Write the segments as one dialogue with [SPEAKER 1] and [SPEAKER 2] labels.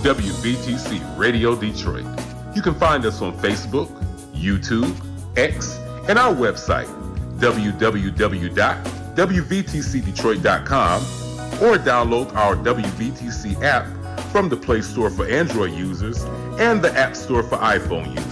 [SPEAKER 1] WVTC Radio Detroit. You can find us on Facebook, YouTube, X, and our website, www.wvtcdetroit.com, or download our WVTC app from the Play Store for Android users and the App Store for iPhone users.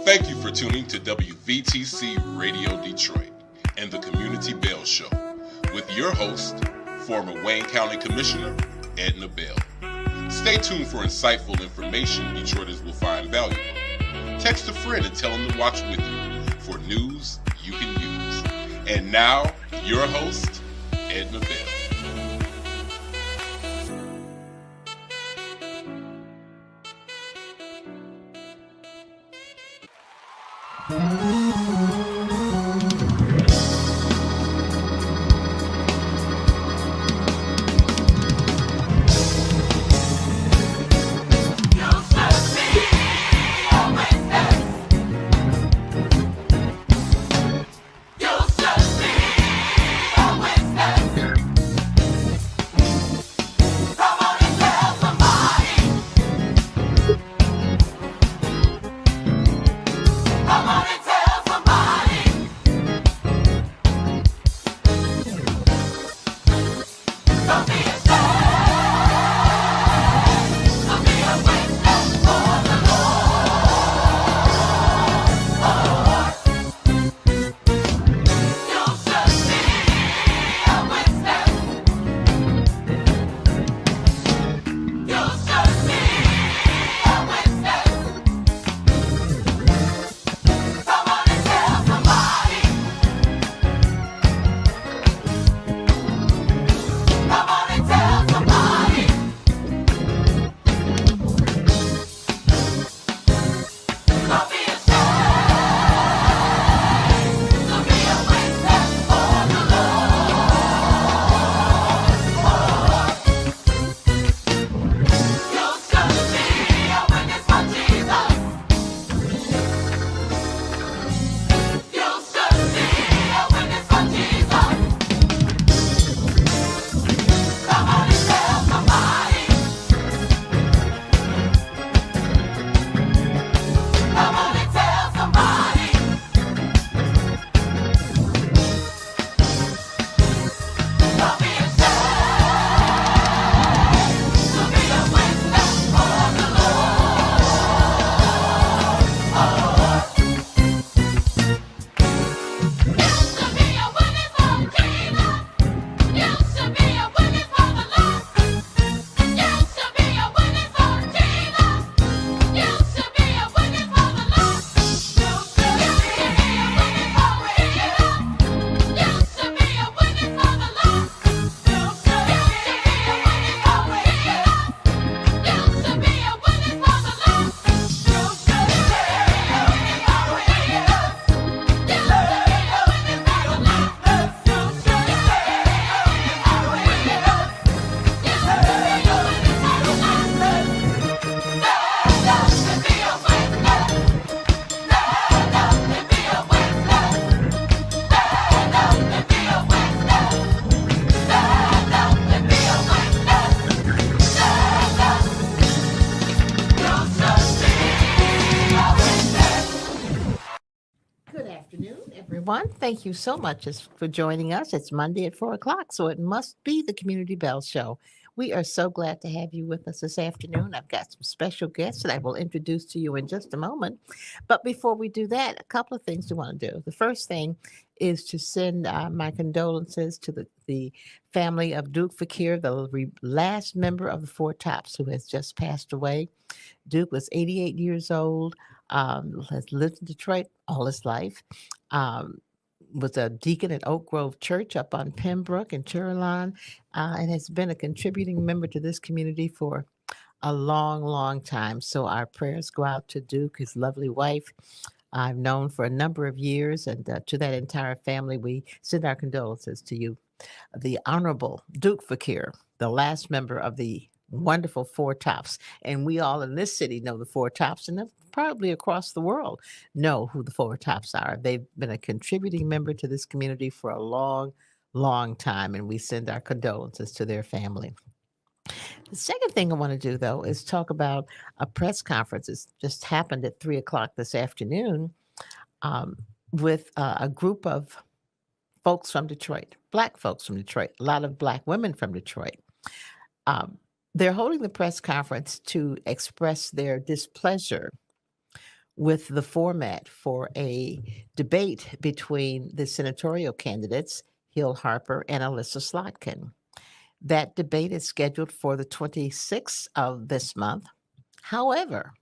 [SPEAKER 1] Thank you for tuning to WVTC Radio Detroit and the Community Bell Show with your host, former Wayne County Commissioner Edna Bell. Stay tuned for insightful information Detroiters will find valuable. Text a friend and tell them to watch with you for news you can use. And now, your host, Edna Bell.
[SPEAKER 2] Thank you so much for joining us. It's Monday at 4 o'clock, so it must be the Community Bell Show. We are so glad to have you with us this afternoon. I've got some special guests that I will introduce to you in just a moment. But before we do that, a couple of things we want to do. The first thing is to send my condolences to the family of Duke Fakir, the last member of the Four Tops who has just passed away. Duke was 88 years old, has lived in Detroit all his life. Was a deacon at Oak Grove Church up on Pembroke and Cherylon, and has been a contributing member to this community for a long, long time. So our prayers go out to Duke, his lovely wife, I've known for a number of years, and to that entire family, we send our condolences to you. The Honorable Duke Fakir, the last member of the wonderful Four Tops. And we all in this city know the Four Tops, and probably across the world know who the Four Tops are. They've been a contributing member to this community for a long, long time, and we send our condolences to their family. The second thing I want to do, though, is talk about a press conference. It's just happened at 3 o'clock this afternoon um, with a group of folks from Detroit, Black folks from Detroit, a lot of Black women from Detroit. Um, they're holding the press conference to express their displeasure with the format for a debate between the senatorial candidates, Hill Harper and Alyssa Slotkin. That debate is scheduled for the 26th of this month. However,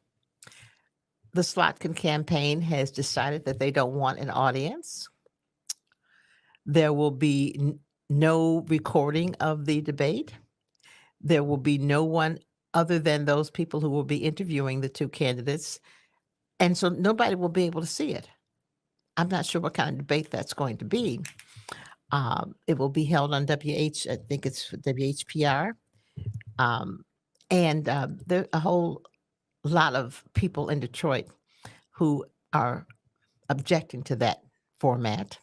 [SPEAKER 2] the Slotkin campaign has decided that they don't want an audience. There will be no recording of the debate. There will be no one other than those people who will be interviewing the two candidates. And so nobody will be able to see it. I'm not sure what kind of debate that's going to be. It will be held on I think it's WHPR. And there are a whole lot of people in Detroit who are objecting to that format.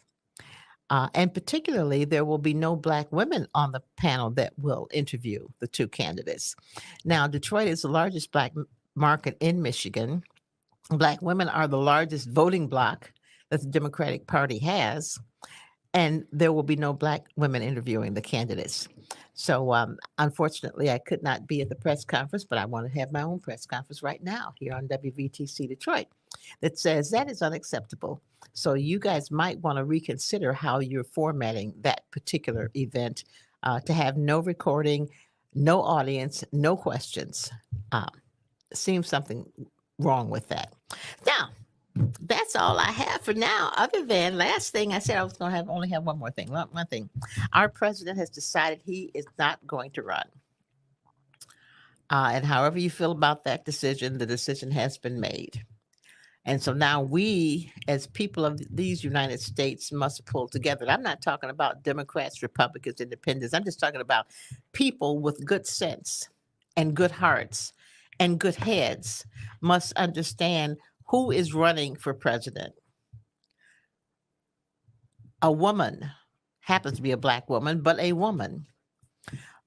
[SPEAKER 2] And particularly, there will be no Black women on the panel that will interview the two candidates. Now, Detroit is the largest Black market in Michigan. Black women are the largest voting bloc that the Democratic Party has. And there will be no Black women interviewing the candidates. So, unfortunately, I could not be at the press conference, but I want to have my own press conference right now here on WVTC Detroit that says that is unacceptable. So you guys might want to reconsider how you're formatting that particular event to have no recording, no audience, no questions. Seems something wrong with that. Now, that's all I have for now. Other than last thing, I said I was going to only have one more thing. One thing, our president has decided he is not going to run. And however you feel about that decision, the decision has been made. And so now we, as people of these United States, must pull together. And I'm not talking about Democrats, Republicans, Independents. I'm just talking about people with good sense and good hearts and good heads must understand who is running for president. A woman, happens to be a Black woman, but a woman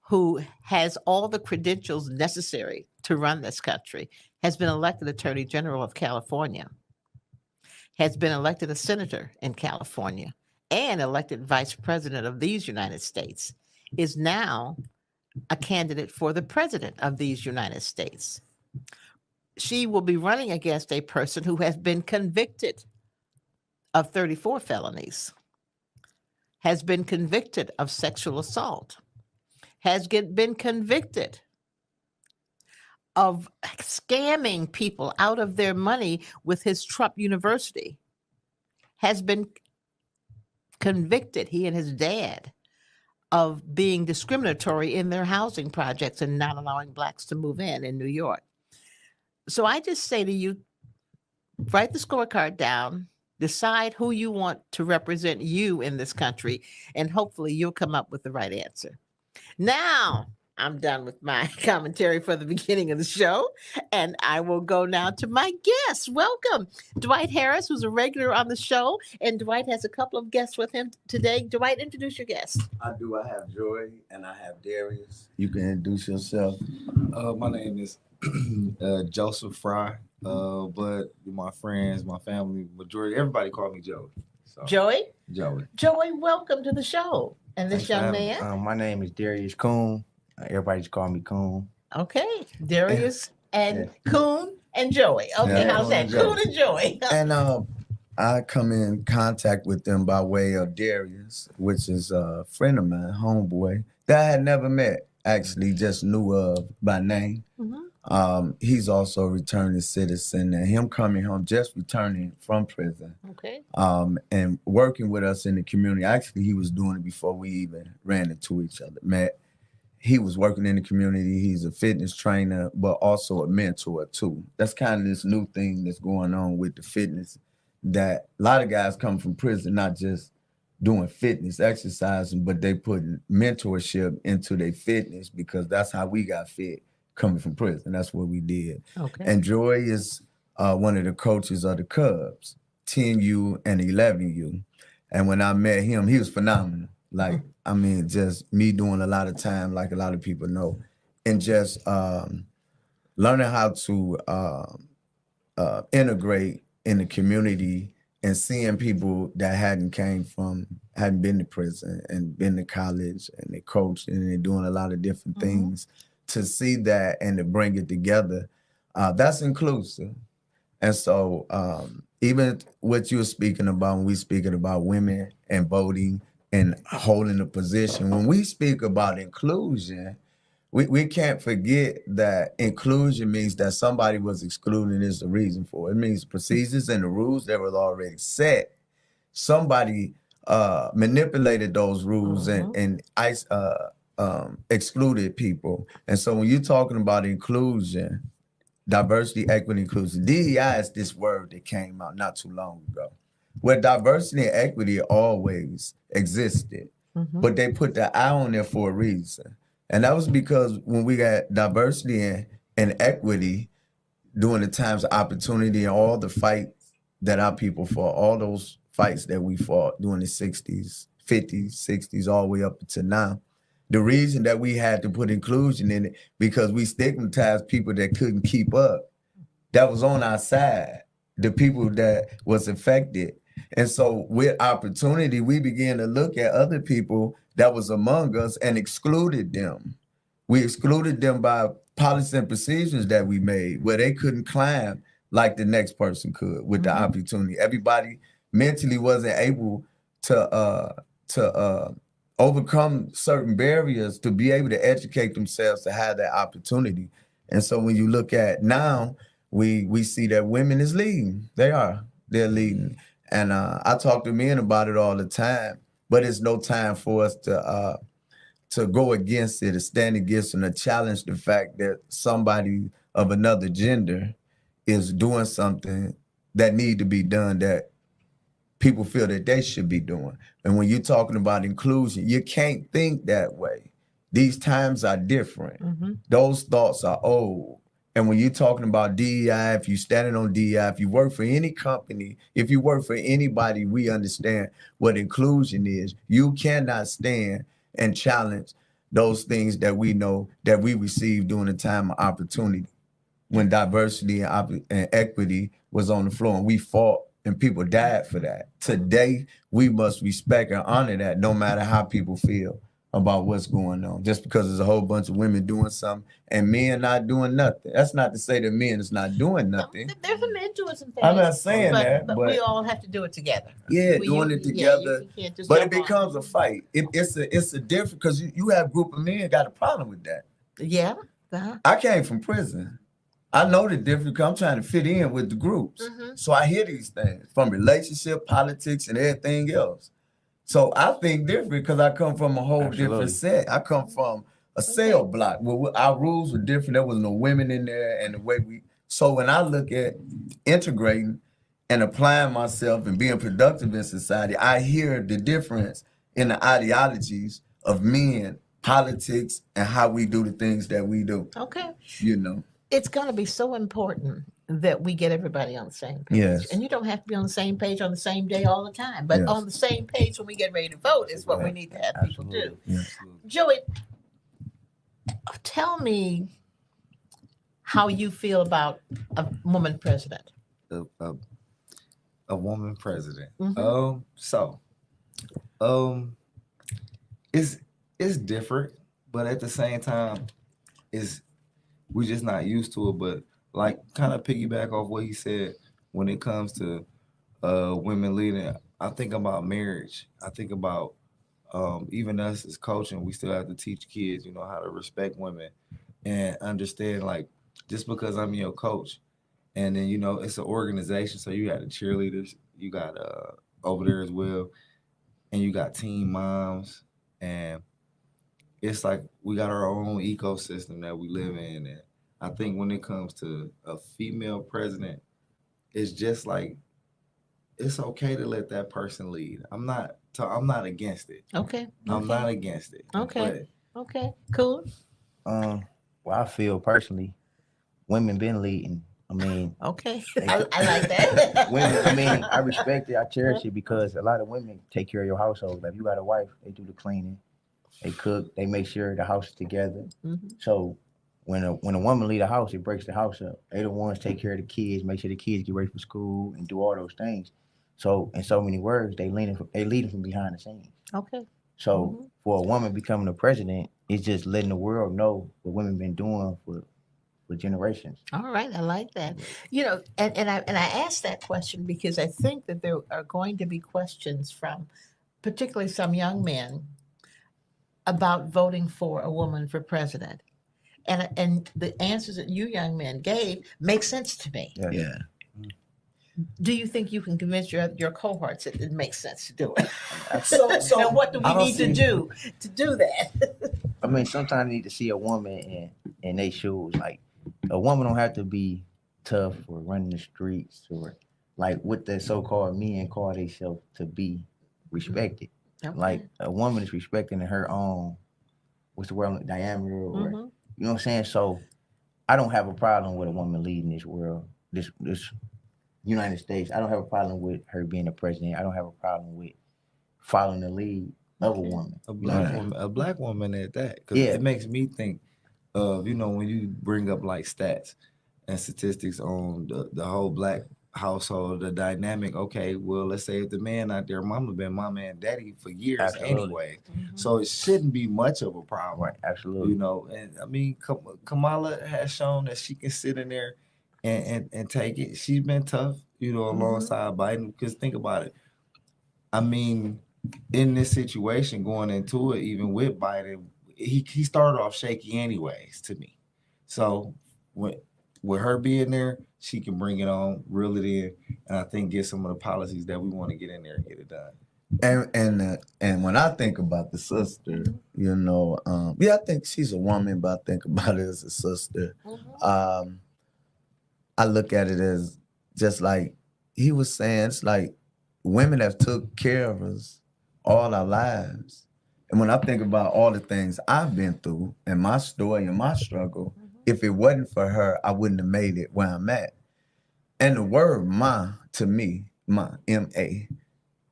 [SPEAKER 2] who has all the credentials necessary to run this country, has been elected Attorney General of California, has been elected a senator in California, and elected Vice President of these United States, is now a candidate for the President of these United States. She will be running against a person who has been convicted of 34 felonies, has been convicted of sexual assault, has been convicted of scamming people out of their money with his Trump University, has been convicted, he and his dad, of being discriminatory in their housing projects and not allowing Blacks to move in New York. So I just say to you, write the scorecard down, decide who you want to represent you in this country, and hopefully you'll come up with the right answer. Now, I'm done with my commentary for the beginning of the show, and I will go now to my guests. Welcome, Dwight Harris, who's a regular on the show, and Dwight has a couple of guests with him today. Dwight, introduce your guests.
[SPEAKER 3] I do. I have Joy, and I have Darius. You can introduce yourself.
[SPEAKER 4] My name is Joseph Fry, but my friends, my family, majority, everybody call me Joey. So,
[SPEAKER 2] Joey?
[SPEAKER 4] Joey,
[SPEAKER 2] welcome to the show. And this young man?
[SPEAKER 5] My name is Darius Coon. Everybody just call me Coon.
[SPEAKER 2] Okay, Darius and Coon and Joey. Okay, how's that? Coon and Joey.
[SPEAKER 3] And I come in contact with them by way of Darius, which is a friend of mine, homeboy, that I had never met, actually just knew of by name. Mm-hmm. He's also a returning citizen, and him coming home, just returning from prison.
[SPEAKER 2] Okay.
[SPEAKER 3] And working with us in the community. Actually, he was doing it before we even ran into each other, met. He was working in the community. He's a fitness trainer, but also a mentor too. That's kind of this new thing that's going on with the fitness, that a lot of guys come from prison, not just doing fitness, exercising, but they putting mentorship into their fitness, because that's how we got fit. coming from prison. That's what we did.
[SPEAKER 2] Okay.
[SPEAKER 3] And Joy is one of the coaches of the Cubs, 10U and 11U. And when I met him, he was phenomenal. Like, I mean, just me doing a lot of time, like a lot of people know, and just learning how to integrate in the community and seeing people that hadn't been to prison and been to college and they coach and they're doing a lot of different things, to see that and to bring it together, that's inclusive. And so even what you're speaking about, when we speaking about women and voting and holding a position, when we speak about inclusion, we can't forget that inclusion means that somebody was excluded is the reason for it. It means procedures and the rules that were already set. Somebody manipulated those rules and excluded people. And so when you're talking about inclusion, diversity, equity, inclusion, DEI is this word that came out not too long ago, where diversity and equity always existed, but they put the I on there for a reason. And that was because when we got diversity and equity during the times of opportunity and all the fights that our people fought, all those fights that we fought during the 60s, 50s, 60s, all the way up to now, the reason that we had to put inclusion in it, because we stigmatized people that couldn't keep up. That was on our side, the people that was affected. And so with opportunity, we began to look at other people that was among us and excluded them. We excluded them by policies and procedures that we made where they couldn't climb like the next person could with the opportunity. Everybody mentally wasn't able to overcome certain barriers to be able to educate themselves to have that opportunity. And so when you look at now, we see that women is leading. They're leading. And I talk to men about it all the time, but it's no time for us to go against it, to stand against it, and to challenge the fact that somebody of another gender is doing something that need to be done that people feel that they should be doing. And when you're talking about inclusion, you can't think that way. These times are different. Those thoughts are old. And when you're talking about DEI, if you're standing on DEI, if you work for any company, if you work for anybody, we understand what inclusion is. You cannot stand and challenge those things that we know that we received during the time of opportunity, when diversity and equity was on the floor, and we fought and people died for that. Today, we must respect and honor that, no matter how people feel about what's going on. Just because there's a whole bunch of women doing something and men not doing nothing. That's not to say that men is not doing nothing.
[SPEAKER 2] There's a men doing some things.
[SPEAKER 3] I'm not saying
[SPEAKER 2] but we all have to do it together.
[SPEAKER 3] Yeah, doing it together.
[SPEAKER 2] You can't just
[SPEAKER 3] but it
[SPEAKER 2] jump on.
[SPEAKER 3] becomes a fight. It's a different, because you have a group of men got a problem with that.
[SPEAKER 2] Yeah.
[SPEAKER 3] I came from prison. I know the difference because I'm trying to fit in with the groups. So I hear these things from relationship, politics, and everything else. So I think different because I come from a whole different set. I come from a cell block where our rules were different. There was no women in there, and the way so when I look at integrating and applying myself and being productive in society, I hear the difference in the ideologies of men, politics, and how we do the things that we do.
[SPEAKER 2] Okay.
[SPEAKER 3] You know.
[SPEAKER 2] It's going to be so important that we get everybody on the same page.
[SPEAKER 3] Yes.
[SPEAKER 2] And you don't have to be on the same page on the same day all the time, but
[SPEAKER 3] Yes.
[SPEAKER 2] on the same page when we get ready to vote is what we need to have people do.
[SPEAKER 3] Yes.
[SPEAKER 2] Joey, tell me how you feel about a woman president.
[SPEAKER 4] A woman president.
[SPEAKER 2] Mhm.
[SPEAKER 4] It's different, but at the same time, we're just not used to it. But like, kind of piggyback off what he said when it comes to women leading, I think about marriage. I think about even us as coaching, we still have to teach kids, how to respect women and understand, like, just because I'm your coach, and then it's an organization, so you got the cheerleaders, you got over there as well, and you got teen moms, and it's like we got our own ecosystem that we live in. And I think when it comes to a female president, it's just like, it's okay to let that person lead. I'm not against it.
[SPEAKER 2] Okay.
[SPEAKER 4] I'm not against it.
[SPEAKER 2] Okay. Okay. Cool.
[SPEAKER 5] Well, I feel personally, women been leading. I mean,
[SPEAKER 2] Okay,
[SPEAKER 5] they,
[SPEAKER 2] I like that.
[SPEAKER 5] women. I mean, I respect it. I cherish it because a lot of women take care of your household. Like, if you got a wife, they do the cleaning, they cook, they make sure the house is together.
[SPEAKER 2] Mhm.
[SPEAKER 5] So when a woman leave the house, it breaks the house up. They the ones take care of the kids, make sure the kids get ready for school, and do all those things. So in so many words, they leading from behind the scenes.
[SPEAKER 2] Okay.
[SPEAKER 5] So
[SPEAKER 2] Mhm.
[SPEAKER 5] for a woman becoming a president, it's just letting the world know what women been doing for generations.
[SPEAKER 2] All right, I like that. You know, and I asked that question because I think that there are going to be questions from particularly some young men about voting for a woman for president. And the answers that you young men gave make sense to me.
[SPEAKER 5] Yeah.
[SPEAKER 3] Yeah.
[SPEAKER 2] Do you think you can convince your cohorts that it makes sense to do it?
[SPEAKER 5] So
[SPEAKER 2] And what do we
[SPEAKER 4] I don't
[SPEAKER 2] need to
[SPEAKER 4] see-
[SPEAKER 2] do to do that?
[SPEAKER 5] I mean, sometimes you need to see a woman in their shoes. Like, a woman don't have to be tough or running the streets or like what the so-called men call themselves to be respected. Like, a woman is respecting in her own, what's the word, diameter, or
[SPEAKER 2] Mhm.
[SPEAKER 5] you know what I'm saying. So I don't have a problem with a woman leading this world, this United States. I don't have a problem with her being a president. I don't have a problem with following the lead of a
[SPEAKER 2] Okay.
[SPEAKER 5] woman.
[SPEAKER 4] A
[SPEAKER 5] You know
[SPEAKER 4] black
[SPEAKER 5] what I'm saying?
[SPEAKER 4] woman, a black woman at that, because
[SPEAKER 5] Yeah.
[SPEAKER 4] it makes me think of, you know, when you bring up like stats and statistics on the whole black household, the dynamic. Okay, well, let's say if the man out there, mama been mama and daddy for years
[SPEAKER 5] Absolutely.
[SPEAKER 4] anyway,
[SPEAKER 2] Mhm.
[SPEAKER 4] so it shouldn't be much of a problem.
[SPEAKER 5] Right, absolutely.
[SPEAKER 4] You know, and I mean, Kamala has shown that she can sit in there and take it. She's been tough, you know, alongside Biden. Because think about it. I mean, in this situation, going into it, even with Biden, he started off shaky anyways to me. So with her being there, she can bring it on, reel it in, and I think get some of the policies that we want to get in there and get it done.
[SPEAKER 3] And when I think about the sister, you know, yeah, I think she's a woman, but I think about her as a sister. I look at it as just like he was saying, it's like women have took care of us all our lives. And when I think about all the things I've been through and my story and my struggle, if it wasn't for her, I wouldn't have made it where I'm at. And the word ma to me, ma, M-A,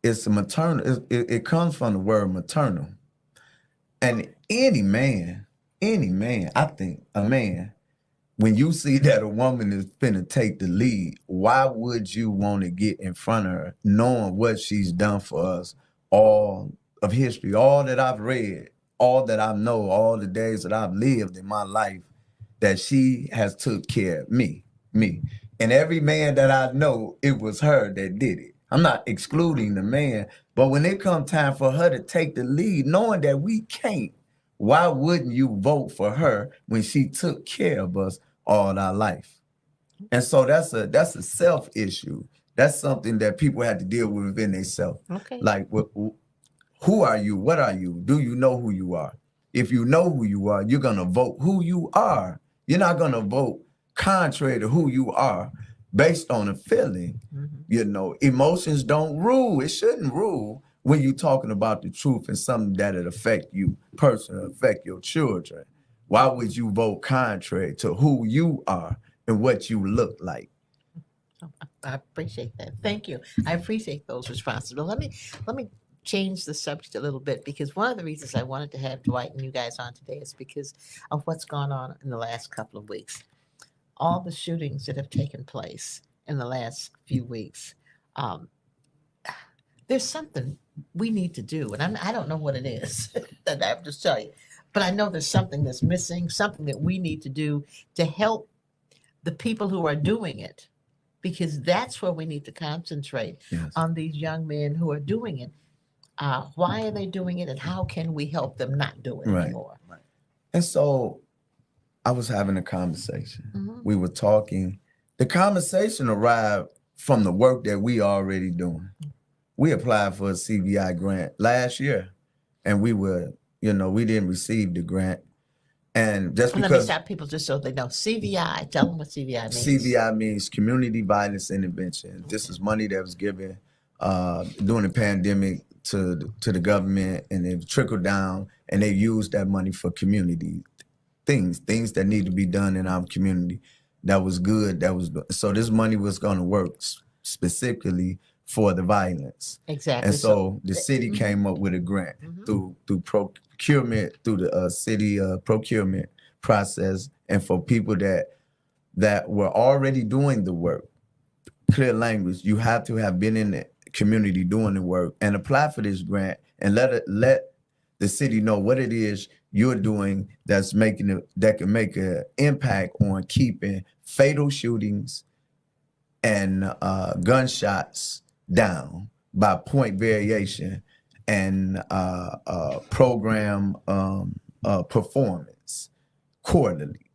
[SPEAKER 3] it's a maternal, it comes from the word maternal. And any man, I think a man, when you see that a woman is finna take the lead, why would you want to get in front of her, knowing what she's done for us, all of history, all that I've read, all that I know, all the days that I've lived in my life, that she has took care of me. And every man that I know, it was her that did it. I'm not excluding the man, but when it come time for her to take the lead, knowing that we can't, why wouldn't you vote for her when she took care of us all our life? And so that's a self issue. That's something that people have to deal with within themselves.
[SPEAKER 2] Okay.
[SPEAKER 3] Like, who are you? What are you? Do you know who you are? If you know who you are, you're gonna vote who you are. You're not gonna vote contrary to who you are based on a feeling. You know, emotions don't rule. It shouldn't rule when you're talking about the truth and something that'll affect you personally, affect your children. Why would you vote contrary to who you are and what you look like?
[SPEAKER 2] I appreciate that. Thank you. I appreciate those responses. But let me change the subject a little bit, because one of the reasons I wanted to have Dwight and you guys on today is because of what's gone on in the last couple of weeks. All the shootings that have taken place in the last few weeks. Um, there's something we need to do, and I don't know what it is. That I have to tell you, but I know there's something that's missing, something that we need to do to help the people who are doing it, because that's where we need to concentrate
[SPEAKER 3] Yes.
[SPEAKER 2] on these young men who are doing it. Why are they doing it, and how can we help them not do it
[SPEAKER 3] Right.
[SPEAKER 2] anymore?
[SPEAKER 3] And so I was having a conversation.
[SPEAKER 2] Mhm.
[SPEAKER 3] We were talking. The conversation arrived from the work that we already doing. We applied for a CVI grant last year, and we didn't receive the grant. And just
[SPEAKER 2] And let me
[SPEAKER 3] because
[SPEAKER 2] stop people just so they know. CVI, tell them what CVI means.
[SPEAKER 3] CVI means Community Violence Intervention. This is money that was given during the pandemic to the government, and they've trickled down, and they used that money for community things that need to be done in our community. That was good. So this money was going to work specifically for the violence.
[SPEAKER 2] Exactly.
[SPEAKER 3] And so the city
[SPEAKER 2] mhm.
[SPEAKER 3] came up with a grant
[SPEAKER 2] Mhm.
[SPEAKER 3] through procurement, through the city procurement process, and for people that were already doing the work. Clear language. You have to have been in the community doing the work and apply for this grant and let the city know what it is you're doing that can make an impact on keeping fatal shootings and gunshots down by point variation and program performance quarterly.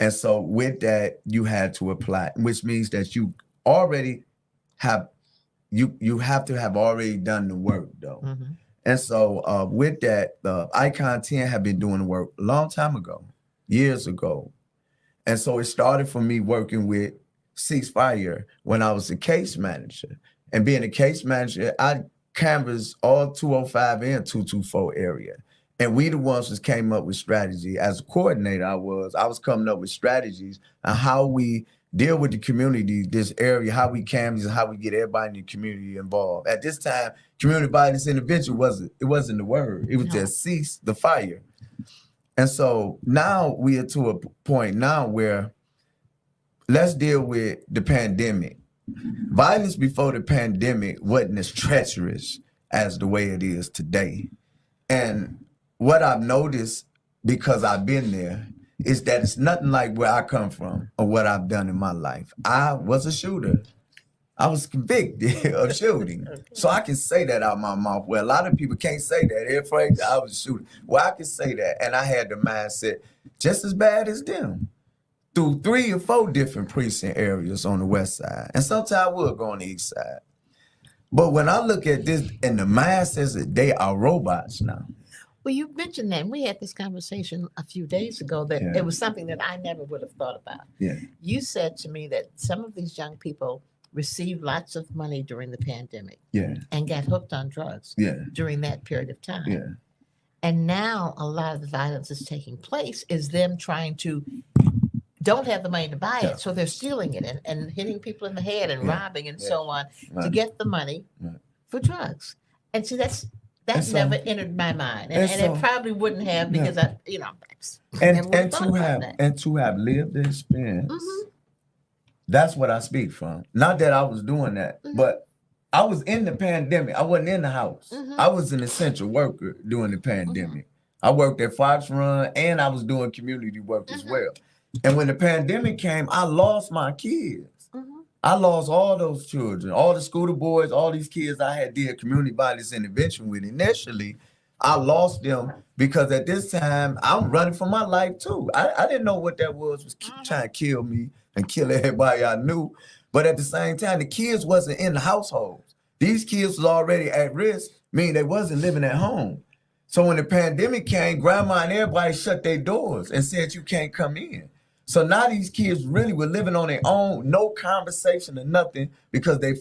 [SPEAKER 3] And so with that, you had to apply, which means that you already have you have to have already done the work though.
[SPEAKER 2] Mhm.
[SPEAKER 3] And so with that, Icon 10 had been doing the work a long time ago, years ago. And so it started for me working with Ceasefire when I was a case manager. And being a case manager, I canvassed all 205 and 224 area. And we the ones that came up with strategy. As a coordinator, I was coming up with strategies on how we deal with the community, this area, how we canvass, and how we get everybody in the community involved. At this time, community violence intervention wasn't the word. It was
[SPEAKER 2] No.
[SPEAKER 3] just cease the fire. And so now we are to a point now where let's deal with the pandemic. Violence before the pandemic wasn't as treacherous as the way it is today. And what I've noticed, because I've been there, is that it's nothing like where I come from or what I've done in my life. I was a shooter. I was convicted of shooting. So I can say that out of my mouth. Where a lot of people can't say that. They're afraid that I was a shooter. Well, I can say that. And I had the mindset just as bad as them through 3 or 4 different precinct areas on the west side. And sometimes we'll go on the east side. But when I look at this, and the mind says that they are robots now.
[SPEAKER 2] Well, you mentioned that. And we had this conversation a few days ago that
[SPEAKER 3] Yeah.
[SPEAKER 2] it was something that I never would have thought about.
[SPEAKER 3] Yeah.
[SPEAKER 2] You said to me that some of these young people received lots of money during the pandemic
[SPEAKER 3] Yeah.
[SPEAKER 2] and got hooked on drugs
[SPEAKER 3] Yeah.
[SPEAKER 2] during that period of time.
[SPEAKER 3] Yeah.
[SPEAKER 2] And now a lot of the violence that's taking place is them trying to don't have the money to buy
[SPEAKER 3] Yeah.
[SPEAKER 2] it. So they're stealing it and hitting people in the head and
[SPEAKER 3] Yeah.
[SPEAKER 2] robbing and
[SPEAKER 3] Yeah.
[SPEAKER 2] so on to
[SPEAKER 3] Right.
[SPEAKER 2] get the money
[SPEAKER 3] Right.
[SPEAKER 2] for drugs. And see, that
[SPEAKER 3] And so-
[SPEAKER 2] never entered my mind. And,
[SPEAKER 3] and
[SPEAKER 2] and
[SPEAKER 3] so-
[SPEAKER 2] it probably wouldn't have
[SPEAKER 3] Yeah.
[SPEAKER 2] because I
[SPEAKER 3] And
[SPEAKER 2] never would've
[SPEAKER 3] and
[SPEAKER 2] thought
[SPEAKER 3] to
[SPEAKER 2] about
[SPEAKER 3] have
[SPEAKER 2] that.
[SPEAKER 3] and to have lived the experience.
[SPEAKER 2] Mhm.
[SPEAKER 3] That's what I speak from. Not that I was doing that,
[SPEAKER 2] Mhm.
[SPEAKER 3] but I was in the pandemic. I wasn't in the house.
[SPEAKER 2] Mhm.
[SPEAKER 3] I was an essential worker during the pandemic. I worked at Fox Run and I was doing community work as
[SPEAKER 2] Mhm.
[SPEAKER 3] well. And when the pandemic came, I lost my kids.
[SPEAKER 2] Mhm.
[SPEAKER 3] I lost all those children, all the school boys, all these kids I had did community violence intervention with initially. I lost them because at this time I'm running for my life too. I didn't know what that was trying to kill me and kill everybody I knew. But at the same time, the kids wasn't in the households. These kids was already at risk, meaning they wasn't living at home. So when the pandemic came, grandma and everybody shut their doors and said you can't come in. So now these kids really were living on their own, no conversation or nothing, because they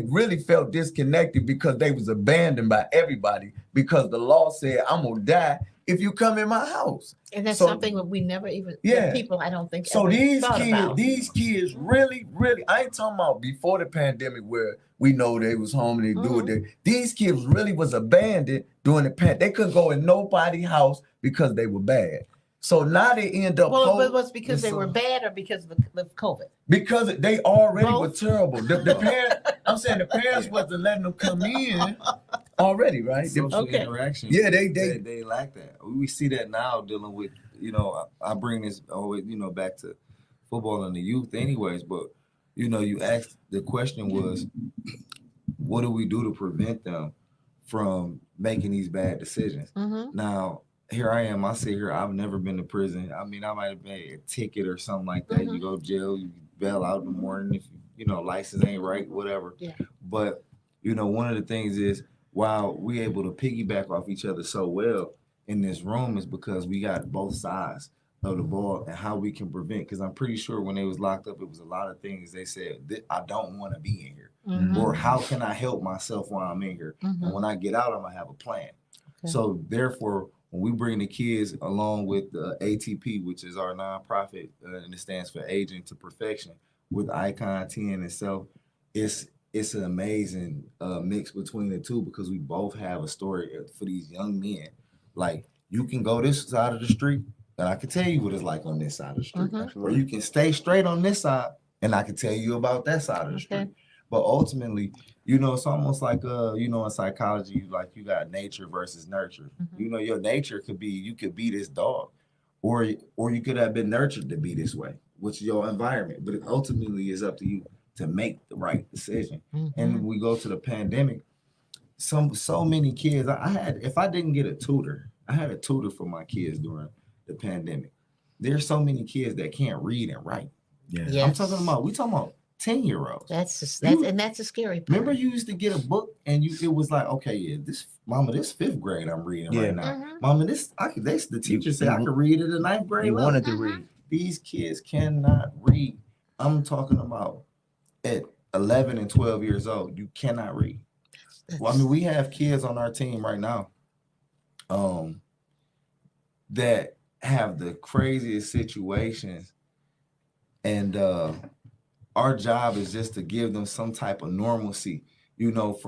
[SPEAKER 3] really felt disconnected because they was abandoned by everybody because the law said, I'm gonna die if you come in my house.
[SPEAKER 2] And that's
[SPEAKER 3] So-
[SPEAKER 2] something that we never even,
[SPEAKER 3] Yeah.
[SPEAKER 2] that people I don't think
[SPEAKER 3] So
[SPEAKER 2] ever
[SPEAKER 3] these
[SPEAKER 2] thought about.
[SPEAKER 3] kids really, I ain't talking about before the pandemic where we know they was home and they do it. These kids really was abandoned during the pandemic. They couldn't go in nobody's house because they were bad. So now they end up
[SPEAKER 2] Well, it was because they
[SPEAKER 3] so-
[SPEAKER 2] were bad or because of the COVID.
[SPEAKER 3] because they already
[SPEAKER 2] Both.
[SPEAKER 3] were terrible. The parents, I'm saying the parents wasn't letting them come in already, right?
[SPEAKER 4] Social
[SPEAKER 2] Okay.
[SPEAKER 4] interaction.
[SPEAKER 3] Yeah, they
[SPEAKER 4] lack that. We see that now dealing with, I bring this always, back to football and the youth anyways, but you asked, the question was, what do we do to prevent them from making these bad decisions?
[SPEAKER 2] Mhm.
[SPEAKER 4] Now, here I am, I sit here, I've never been to prison. I mean, I might have made a ticket or something like that. You go to jail, you bail out in the morning if license ain't right, whatever.
[SPEAKER 2] Yeah.
[SPEAKER 4] But one of the things is, while we able to piggyback off each other so well in this room is because we got both sides of the ball and how we can prevent. Because I'm pretty sure when they was locked up, it was a lot of things they said, I don't want to be in here.
[SPEAKER 2] Mhm.
[SPEAKER 4] Or how can I help myself while I'm in here?
[SPEAKER 2] Mhm.
[SPEAKER 4] And when I get out, I'm going to have a plan.
[SPEAKER 2] Okay.
[SPEAKER 4] So therefore, when we bring the kids along with the ATP, which is our nonprofit, and it stands for Aging to Perfection, with Icon 10 itself, it's an amazing mix between the two because we both have a story for these young men. Like, you can go this side of the street, and I can tell you what it's like on this side of the street. Or you can stay straight on this side, and I can tell you about that side of the street. But ultimately, you know, it's almost like you know, in psychology, like you got nature versus nurture. You know, your nature could be you could be this dog, or you could have been nurtured to be this way, which is your environment. But it ultimately is up to you to make the right decision. And when we go to the pandemic, so many kids. I had, if I didn't get a tutor, I had a tutor for my kids during the pandemic. There's so many kids that can't read and write.
[SPEAKER 3] Yeah.
[SPEAKER 4] I'm talking about 10-year-olds.
[SPEAKER 2] That's a scary part.
[SPEAKER 4] Remember, you used to get a book and it was like, okay, yeah, this 5th grade I'm reading right now. Mama, the teacher said I could read it in 9th grade.
[SPEAKER 5] They wanted to read.
[SPEAKER 4] These kids cannot read. I'm talking about at 11 and 12 years old, you cannot read. Well, I mean, we have kids on our team right now that have the craziest situations, and our job is just to give them some type of normalcy, you know,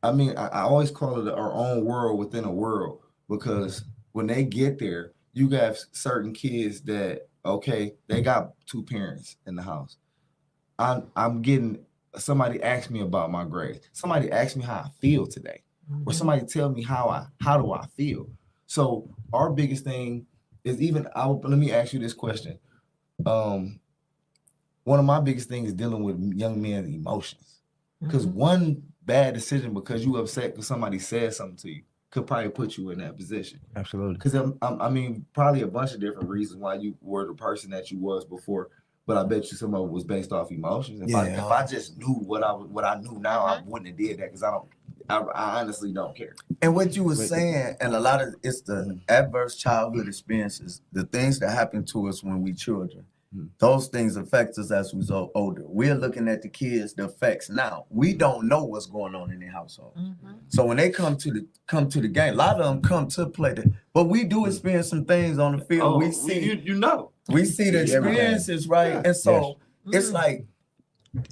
[SPEAKER 4] I always call it our own world within a world, because when they get there, you got certain kids that, okay, they got 2 parents in the house. I'm getting, somebody asked me about my grades. Somebody asked me how I feel today, or somebody tell me how do I feel. So our biggest thing is let me ask you this question. One of my biggest things is dealing with young men's emotions, because one bad decision because you upset because somebody said something to you could probably put you in that position.
[SPEAKER 5] Absolutely.
[SPEAKER 4] Because I mean, probably a bunch of different reasons why you were the person that you was before. But I bet you some of it was based off emotions. If I just knew what I knew now, I wouldn't have did that, because I honestly don't care.
[SPEAKER 3] And what you were saying, and a lot of it's the adverse childhood experiences, the things that happen to us when we children. Those things affect us as we get older. We're looking at the kids, the effects now. We don't know what's going on in their household. So when they come to the game, a lot of them come to play but we do experience some things on the field. We see we see the experiences, right? And so it's like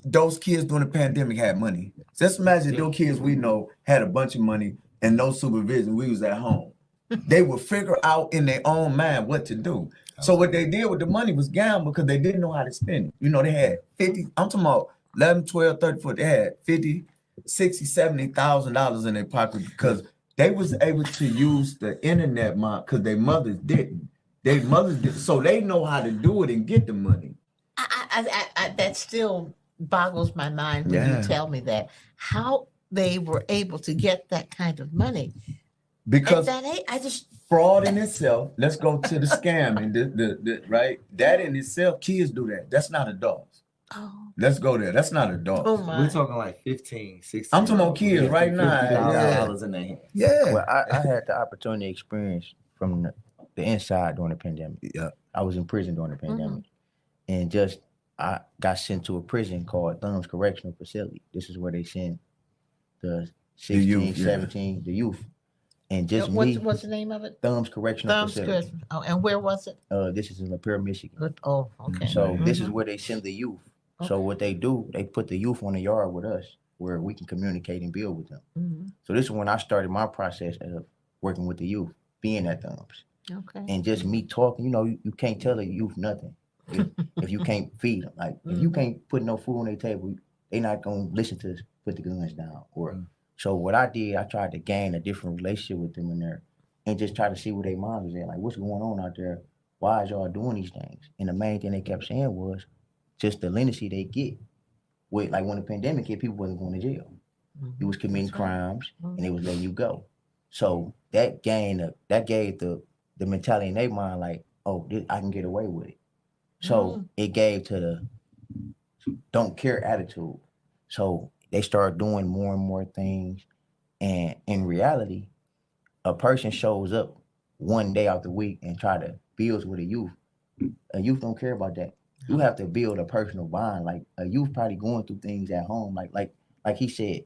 [SPEAKER 3] those kids during the pandemic had money. Just imagine those kids we know had a bunch of money and no supervision. We was at home. They would figure out in their own mind what to do. So what they did with the money was gamble, because they didn't know how to spend it. You know, they had 50, I'm talking about 11, 12, 30 foot. They had 50, 60, $70,000 in their pocket because they was able to use the internet because their mothers didn't. Their mothers did, so they know how to do it and get the money.
[SPEAKER 2] I that still boggles my mind when you tell me that, how they were able to get that kind of money.
[SPEAKER 3] Because
[SPEAKER 2] at that age, I just
[SPEAKER 3] fraud in itself. Let's go to the scam and the right. That in itself, kids do that. That's not adults. Let's go there. That's not adults.
[SPEAKER 4] We're talking like 15, 16.
[SPEAKER 3] I'm talking about kids right now.
[SPEAKER 4] $50,000 in their hand.
[SPEAKER 3] Yeah.
[SPEAKER 5] Well, I had the opportunity to experience from the inside during the pandemic.
[SPEAKER 3] Yeah.
[SPEAKER 5] I was in prison during the pandemic, and I got sent to a prison called Thumbs Correctional Facility. This is where they send the 16,
[SPEAKER 3] youth,
[SPEAKER 5] 17, the youth. And just
[SPEAKER 2] what's the name of it?
[SPEAKER 5] Thumbs Correctional Facility.
[SPEAKER 2] Oh, and where was it?
[SPEAKER 5] This is in Lapeer, Michigan.
[SPEAKER 2] Oh, okay.
[SPEAKER 5] So this is where they send the youth. Okay. So what they do, they put the youth on the yard with us, where we can communicate and build with them. So this is when I started my process of working with the youth, being at Thumbs.
[SPEAKER 2] Okay.
[SPEAKER 5] And just me talking, you know, you can't tell the youth nothing if you can't feed them. Like if you can't put no food on their table, they're not gonna listen to us put the guns down. So what I did, I tried to gain a different relationship with them in there, and just try to see where their minds was at. Like, what's going on out there? Why is y'all doing these things? And the main thing they kept saying was just the leniency they get. With like when the pandemic hit, people wasn't going to jail. You was committing crimes, and they was letting you go. So that gave the mentality in their mind, like, oh, I can get away with it. So it gave to the don't care attitude. So they start doing more and more things. And in reality, a person shows up one day out the week and try to build with a youth. A youth don't care about that. You have to build a personal bond. Like a youth probably going through things at home. Like he said,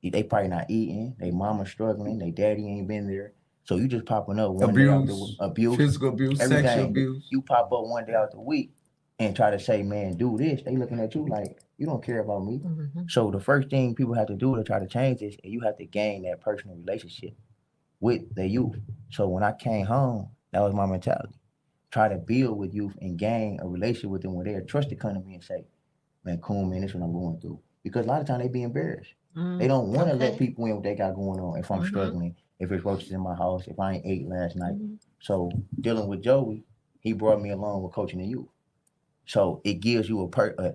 [SPEAKER 5] they probably not eating. They mama struggling. They daddy ain't been there. So you just popping up one day out the abuse,
[SPEAKER 3] physical abuse,
[SPEAKER 5] everything.
[SPEAKER 3] sexual abuse.
[SPEAKER 5] You pop up one day out the week and try to say, man, do this. They looking at you like, you don't care about me.
[SPEAKER 2] Mhm.
[SPEAKER 5] So the first thing people have to do to try to change this, and you have to gain that personal relationship with the youth. So when I came home, that was my mentality. Try to build with youth and gain a relationship with them where they're trusted to come to me and say, man, cool, man, this is what I'm going through. Because a lot of times they be embarrassed. They don't want to let
[SPEAKER 2] Okay.
[SPEAKER 5] people in what they got going on. If I'm
[SPEAKER 2] Mhm.
[SPEAKER 5] struggling, if it's roaches in my house, if I ain't ate last night.
[SPEAKER 2] Mhm.
[SPEAKER 5] So dealing with Joey, he brought me along with coaching the youth. So it gives you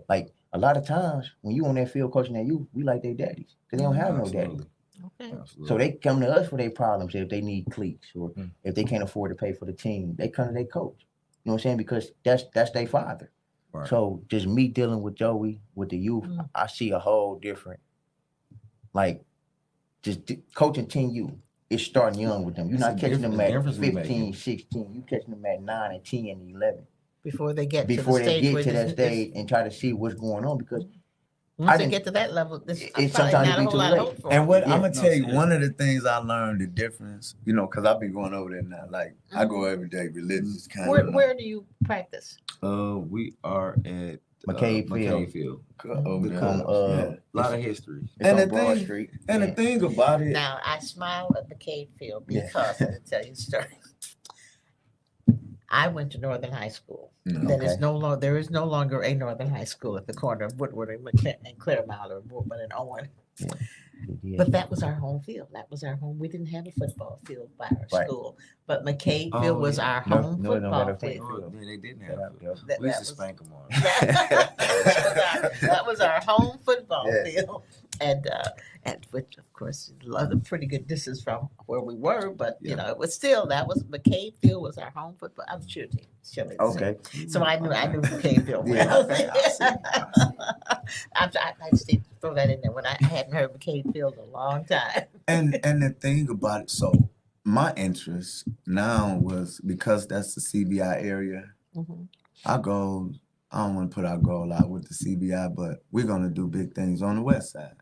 [SPEAKER 5] like a lot of times when you on that field coaching that youth, we like their daddies because they don't have no daddy.
[SPEAKER 4] Absolutely.
[SPEAKER 2] Okay.
[SPEAKER 4] Absolutely.
[SPEAKER 5] So they come to us for their problems if they need cleats or
[SPEAKER 4] Mm.
[SPEAKER 5] if they can't afford to pay for the team. They come to their coach. You know what I'm saying? Because that's their father.
[SPEAKER 4] Right.
[SPEAKER 5] So just me dealing with Joey with the youth,
[SPEAKER 2] Mm.
[SPEAKER 5] I see a whole different, like, coaching 10 youth. It's starting young with them. You're
[SPEAKER 4] It's
[SPEAKER 5] not
[SPEAKER 4] a
[SPEAKER 5] catching them
[SPEAKER 4] different-
[SPEAKER 5] at
[SPEAKER 4] difference we
[SPEAKER 5] 15,
[SPEAKER 4] making.
[SPEAKER 5] 16. You catching them at 9 and 10 and 11
[SPEAKER 2] Before they get
[SPEAKER 5] before
[SPEAKER 2] to the
[SPEAKER 5] they
[SPEAKER 2] stage
[SPEAKER 5] get
[SPEAKER 2] where
[SPEAKER 5] to
[SPEAKER 2] this-
[SPEAKER 5] that stage and try to see what's going on. Because
[SPEAKER 2] once
[SPEAKER 5] I
[SPEAKER 2] they
[SPEAKER 5] didn't-
[SPEAKER 2] get to that level, this
[SPEAKER 5] it
[SPEAKER 2] probably
[SPEAKER 5] sometimes
[SPEAKER 2] not
[SPEAKER 5] it
[SPEAKER 2] a
[SPEAKER 5] be
[SPEAKER 2] whole
[SPEAKER 5] too
[SPEAKER 2] lot of
[SPEAKER 5] late.
[SPEAKER 2] hope for
[SPEAKER 3] And
[SPEAKER 2] them.
[SPEAKER 3] what
[SPEAKER 5] Yeah,
[SPEAKER 3] I'm gonna
[SPEAKER 4] no,
[SPEAKER 3] tell you,
[SPEAKER 4] seriously.
[SPEAKER 3] one of the things I learned the difference, you know, because I've been going over there now. Like I go
[SPEAKER 2] Mhm.
[SPEAKER 3] every day, religious kind
[SPEAKER 2] Where
[SPEAKER 3] of.
[SPEAKER 2] where do you practice?
[SPEAKER 4] We are at
[SPEAKER 5] McCabe Field.
[SPEAKER 4] Field.
[SPEAKER 3] Over
[SPEAKER 4] The
[SPEAKER 3] there.
[SPEAKER 5] Come,
[SPEAKER 3] Yeah.
[SPEAKER 4] A lot of history.
[SPEAKER 5] It's
[SPEAKER 3] And
[SPEAKER 5] on
[SPEAKER 3] the
[SPEAKER 5] Broad
[SPEAKER 3] thing-
[SPEAKER 5] Street.
[SPEAKER 3] And
[SPEAKER 5] Yeah.
[SPEAKER 3] the thing about it,
[SPEAKER 2] Now I smile at McCabe Field
[SPEAKER 5] Yeah.
[SPEAKER 2] because I'm gonna tell you a story. I went to Northern High School.
[SPEAKER 3] Mm.
[SPEAKER 2] There is
[SPEAKER 5] Okay.
[SPEAKER 2] there is no longer a Northern High School at the corner of Woodward and Claremont or Woodman and Owen.
[SPEAKER 5] Yeah.
[SPEAKER 2] But that was our home field. That was our home. We didn't have a football field by our
[SPEAKER 5] Right.
[SPEAKER 2] school, but McCabe Field
[SPEAKER 4] Oh,
[SPEAKER 2] was
[SPEAKER 4] yeah.
[SPEAKER 2] our
[SPEAKER 5] No-
[SPEAKER 2] home
[SPEAKER 5] no, no
[SPEAKER 2] football
[SPEAKER 5] better
[SPEAKER 2] field.
[SPEAKER 5] field.
[SPEAKER 4] Oh, yeah, they didn't
[SPEAKER 5] Yeah,
[SPEAKER 4] have
[SPEAKER 5] yeah.
[SPEAKER 4] it.
[SPEAKER 2] That-
[SPEAKER 4] We used
[SPEAKER 2] that
[SPEAKER 4] to
[SPEAKER 2] was-
[SPEAKER 4] spank them on.
[SPEAKER 2] that was our home football
[SPEAKER 5] Yeah.
[SPEAKER 2] field, and which of course is a pretty good distance from where we were, but you
[SPEAKER 4] Yeah.
[SPEAKER 2] know it was still that was McCabe Field was our home football. I'm sure team.
[SPEAKER 5] Okay.
[SPEAKER 2] So I knew McCabe Field well.
[SPEAKER 5] Yeah,
[SPEAKER 3] okay, I see,
[SPEAKER 2] I just need to throw that in there when I hadn't heard McCabe Field in a long time.
[SPEAKER 3] and the thing about it, so my interest now was because that's the CBI area.
[SPEAKER 2] Mhm.
[SPEAKER 3] Our goal, I don't want to put our goal out with the CBI, but we're gonna do big things on the west side.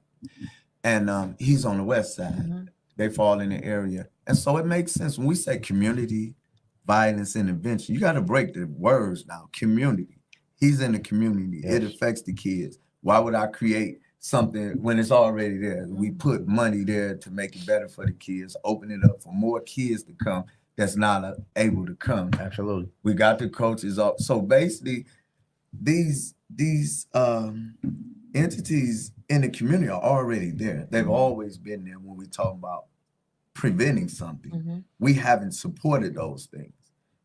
[SPEAKER 3] And he's on the west side.
[SPEAKER 2] Mhm.
[SPEAKER 3] They fall in the area. And so it makes sense when we say community violence intervention, you got to break the words now. Community. He's in the community. It
[SPEAKER 5] Yes.
[SPEAKER 3] affects the kids. Why would I create something when it's already there? We put money there to make it better for the kids, open it up for more kids to come that's not able to come.
[SPEAKER 5] Absolutely.
[SPEAKER 3] We got the coaches up. So basically, these entities in the community are already there. They've always been there when we talk about preventing something.
[SPEAKER 2] Mhm.
[SPEAKER 3] We haven't supported those things.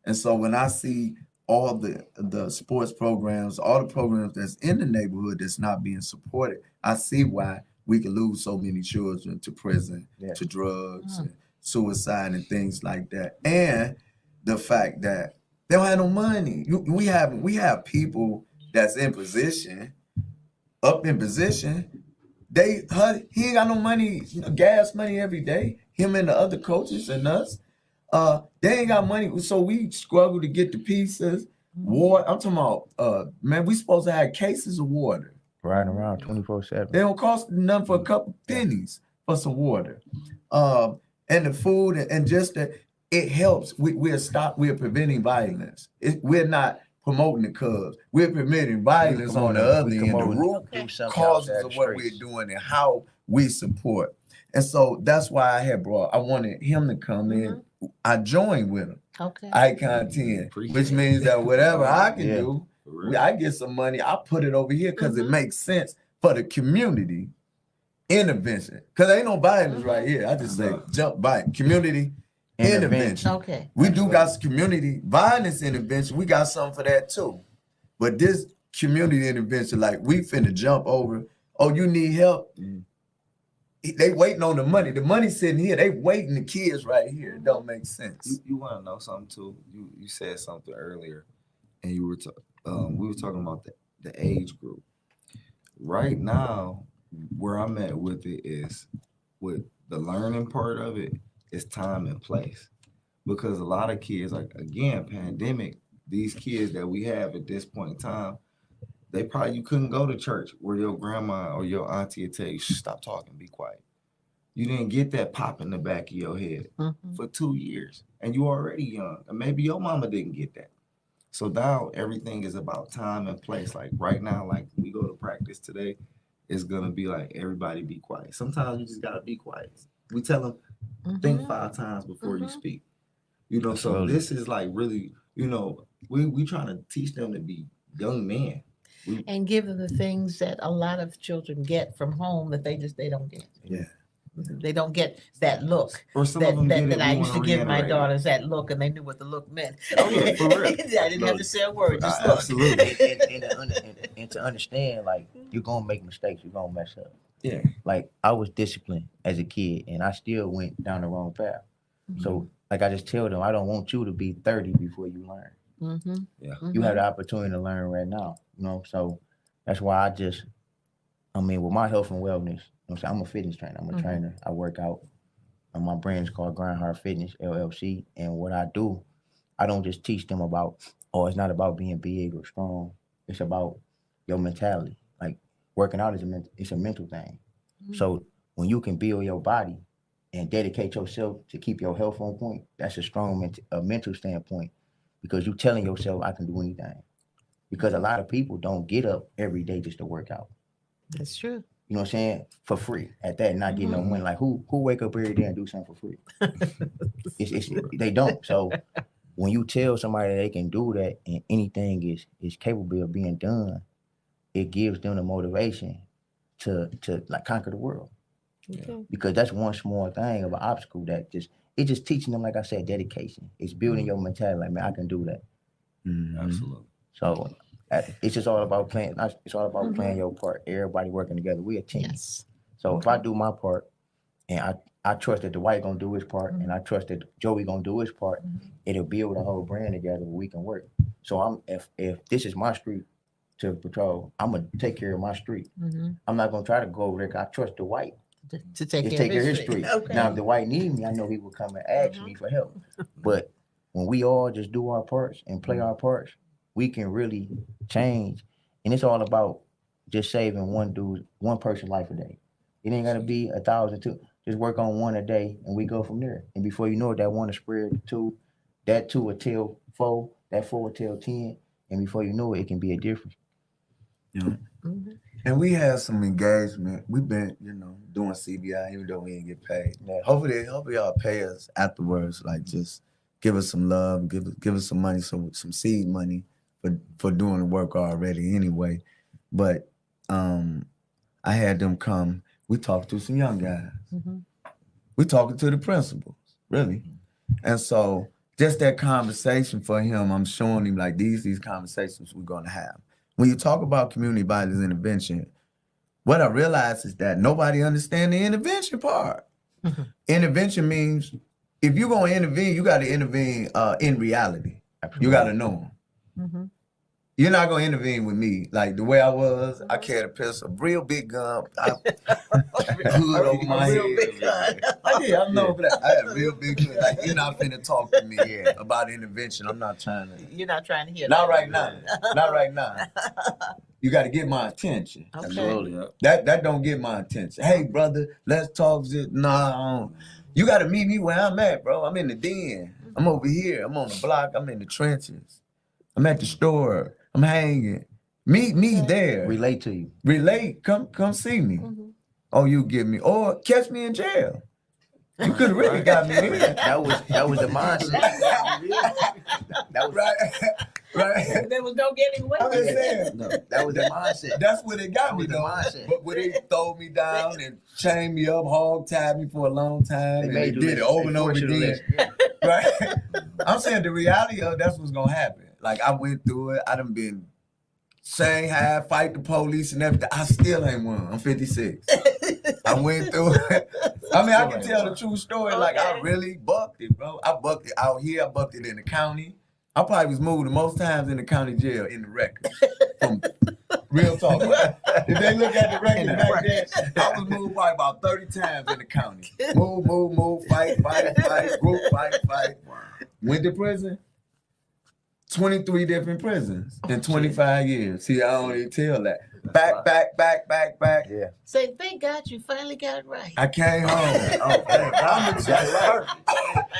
[SPEAKER 3] And so when I see all the sports programs, all the programs that's in the neighborhood that's not being supported, I see why we can lose so many children to prison,
[SPEAKER 5] Yeah.
[SPEAKER 3] to drugs, and suicide and things like that. And the fact that they don't have no money. We have people that's in position, up in position. He ain't got no money, gas money every day. Him and the other coaches and us, they ain't got money. So we struggle to get the pieces. Water. I'm talking about, man, we supposed to have cases of water.
[SPEAKER 5] Riding around 24/7.
[SPEAKER 3] They don't cost nothing for a couple pennies for some water. And the food and just that it helps. We're preventing violence. We're not promoting the cubs. We're preventing violence on the other end. The root causes of what we're doing and how we support. And so that's why I wanted him to come in. I joined with him.
[SPEAKER 2] Okay.
[SPEAKER 3] Icon 10,
[SPEAKER 4] Appreciate
[SPEAKER 3] which
[SPEAKER 4] it.
[SPEAKER 3] means that whatever I can
[SPEAKER 5] Yeah.
[SPEAKER 3] do,
[SPEAKER 4] For real.
[SPEAKER 3] I get some money, I put it over here because it makes sense for the community intervention. Because ain't no violence right here. I just say jump by community intervention.
[SPEAKER 2] Okay.
[SPEAKER 3] We do got some community violence intervention. We got something for that too. But this community intervention, like we finna jump over. Oh, you need help? They waiting on the money. The money's sitting here. They waiting the kids right here. It don't make sense.
[SPEAKER 4] You want to know something too? You said something earlier, and you were we were talking about the age group. Right now, where I'm at with it is with the learning part of it is time and place, because a lot of kids, like again, pandemic, these kids that we have at this point in time, you couldn't go to church where your grandma or your auntie would tell you, stop talking, be quiet. you didn't get that pop in the back of your head for 2 years, and you already young, and maybe your mama didn't get that. So now everything is about time and place. Like right now, like we go to practice today, it's gonna be like everybody be quiet. Sometimes you just gotta be quiet. We tell them think 5 times before you speak. You know, so
[SPEAKER 5] Absolutely.
[SPEAKER 4] this is like really, you know, we trying to teach them to be young men.
[SPEAKER 2] And give them the things that a lot of children get from home that they don't get.
[SPEAKER 3] Yeah.
[SPEAKER 2] They don't get that look
[SPEAKER 4] Or some
[SPEAKER 2] that,
[SPEAKER 4] of them get it.
[SPEAKER 2] that I
[SPEAKER 4] we
[SPEAKER 2] used to
[SPEAKER 4] wanna
[SPEAKER 2] give my
[SPEAKER 4] reiterate it.
[SPEAKER 2] daughters, that look, and they knew what the look meant.
[SPEAKER 4] Oh, yeah, for real.
[SPEAKER 2] I didn't have to say a word, just look.
[SPEAKER 4] Absolutely.
[SPEAKER 5] And to understand, like, you're gonna make mistakes, you're gonna mess up.
[SPEAKER 4] Yeah.
[SPEAKER 5] Like, I was disciplined as a kid, and I still went down the wrong path. So, like I just tell them, I don't want you to be 30 before you learn.
[SPEAKER 2] Mm-hmm.
[SPEAKER 5] You have the opportunity to learn right now, you know. So that's why with my health and wellness, you know what I'm saying, I'm a fitness trainer. I'm a trainer. I work out. And my brand is called Grind Hard Fitness LLC. And what I do, I don't just teach them about, oh, it's not about being big or strong. It's about your mentality. Like working out it's a mental thing. So when you can build your body and dedicate yourself to keep your health on point, that's a strong mental standpoint, because you're telling yourself, I can do anything. Because a lot of people don't get up every day just to work out.
[SPEAKER 2] That's true.
[SPEAKER 5] You know what I'm saying? For free at that, not getting no money. Like who wake up every day and do something for free? They don't. So when you tell somebody they can do that and anything is capable of being done, it gives them the motivation to like conquer the world.
[SPEAKER 2] Okay.
[SPEAKER 5] Because that's one small thing of an obstacle that it's just teaching them, like I said, dedication. It's building your mentality. Like, man, I can do that.
[SPEAKER 4] Absolutely.
[SPEAKER 5] So it's just all about playing. It's all about playing your part. Everybody working together. We a team.
[SPEAKER 2] Yes.
[SPEAKER 5] So if I do my part, and I trust that Dwight gonna do his part, and I trust that Joey gonna do his part, it'll build a whole brand together where we can work. So if this is my street to patrol, I'm gonna take care of my street. I'm not gonna try to go over there 'cause I trust Dwight
[SPEAKER 2] To take
[SPEAKER 5] to
[SPEAKER 2] care
[SPEAKER 5] take care of his
[SPEAKER 2] street.
[SPEAKER 5] street.
[SPEAKER 2] Okay.
[SPEAKER 5] Now if Dwight need me, I know he will come and ask me for help. But when we all just do our parts and play our parts, we can really change. And it's all about just saving one person's life a day. It ain't gotta be 1,000 too. Just work on one a day and we go from there. And before you know it, that one will spread to 2, that 2 will tell 4, that 4 will tell 10. And before you know it, it can be a difference.
[SPEAKER 3] Yeah. And we have some engagement. We've been, doing CBI even though we didn't get paid.
[SPEAKER 5] Yeah.
[SPEAKER 3] Hopefully y'all pay us afterwards. Like just give us some love, give us some money, some seed money for doing the work already anyway. But I had them come. We talked to some young guys. We talking to the principals, really. And so just that conversation for him, I'm showing him like these conversations we're gonna have. When you talk about community violence intervention, what I realize is that nobody understands the intervention part. Intervention means if you're gonna intervene, you gotta intervene in reality. You gotta know them. You're not gonna intervene with me like the way I was. I carried a pistol, real big gun, hood over my head. I did. I know that. I had a real big hood. Like you're not finna talk to me about intervention. I'm not trying to.
[SPEAKER 2] You're not trying to hear
[SPEAKER 3] Not
[SPEAKER 2] that.
[SPEAKER 3] right now. Not right now. You got to get my attention.
[SPEAKER 2] Okay.
[SPEAKER 4] Absolutely.
[SPEAKER 3] That don't get my attention. Hey, brother, let's talk. Nah, you got to meet me where I'm at, bro. I'm in the den. I'm over here. I'm on the block. I'm in the trenches. I'm at the store. I'm hanging. Meet me there.
[SPEAKER 5] Relate to you.
[SPEAKER 3] Relate. Come see me. Oh, you get me. Or catch me in jail. You could have really got me in.
[SPEAKER 5] That was the mindset. That was
[SPEAKER 3] Right.
[SPEAKER 2] There was no getting away
[SPEAKER 3] I'm
[SPEAKER 2] with
[SPEAKER 3] just
[SPEAKER 2] it.
[SPEAKER 3] saying.
[SPEAKER 5] that was the mindset.
[SPEAKER 3] That's what it got
[SPEAKER 5] That
[SPEAKER 3] me
[SPEAKER 5] was the
[SPEAKER 3] though.
[SPEAKER 5] mindset.
[SPEAKER 3] But when they throw me down and chain me up, hog tied me for a long time, and they
[SPEAKER 5] made you
[SPEAKER 3] did it
[SPEAKER 5] listen.
[SPEAKER 3] over
[SPEAKER 5] They
[SPEAKER 3] and over
[SPEAKER 5] forced you to
[SPEAKER 3] again.
[SPEAKER 5] listen.
[SPEAKER 3] Right? I'm saying the reality of that's what's gonna happen. Like I went through it. I done been Shanghai, fight the police and everything. I still ain't won. I'm 56. I went through it. I mean, I can tell the true story. Like I really bucked it, bro. I bucked it out here. I bucked it in the county. I probably was moved the most times in the county jail in the record. From real talk. If they look at the record back there, I was moved probably about 30 times in the county. Move, fight, group, fight. Went to prison. 23 different prisons in 25 years. See, I don't even tell that. Back.
[SPEAKER 5] Yeah.
[SPEAKER 2] Say, thank God you finally got it right.
[SPEAKER 3] I came home.
[SPEAKER 5] Oh, thank God.
[SPEAKER 3] I'm perfect.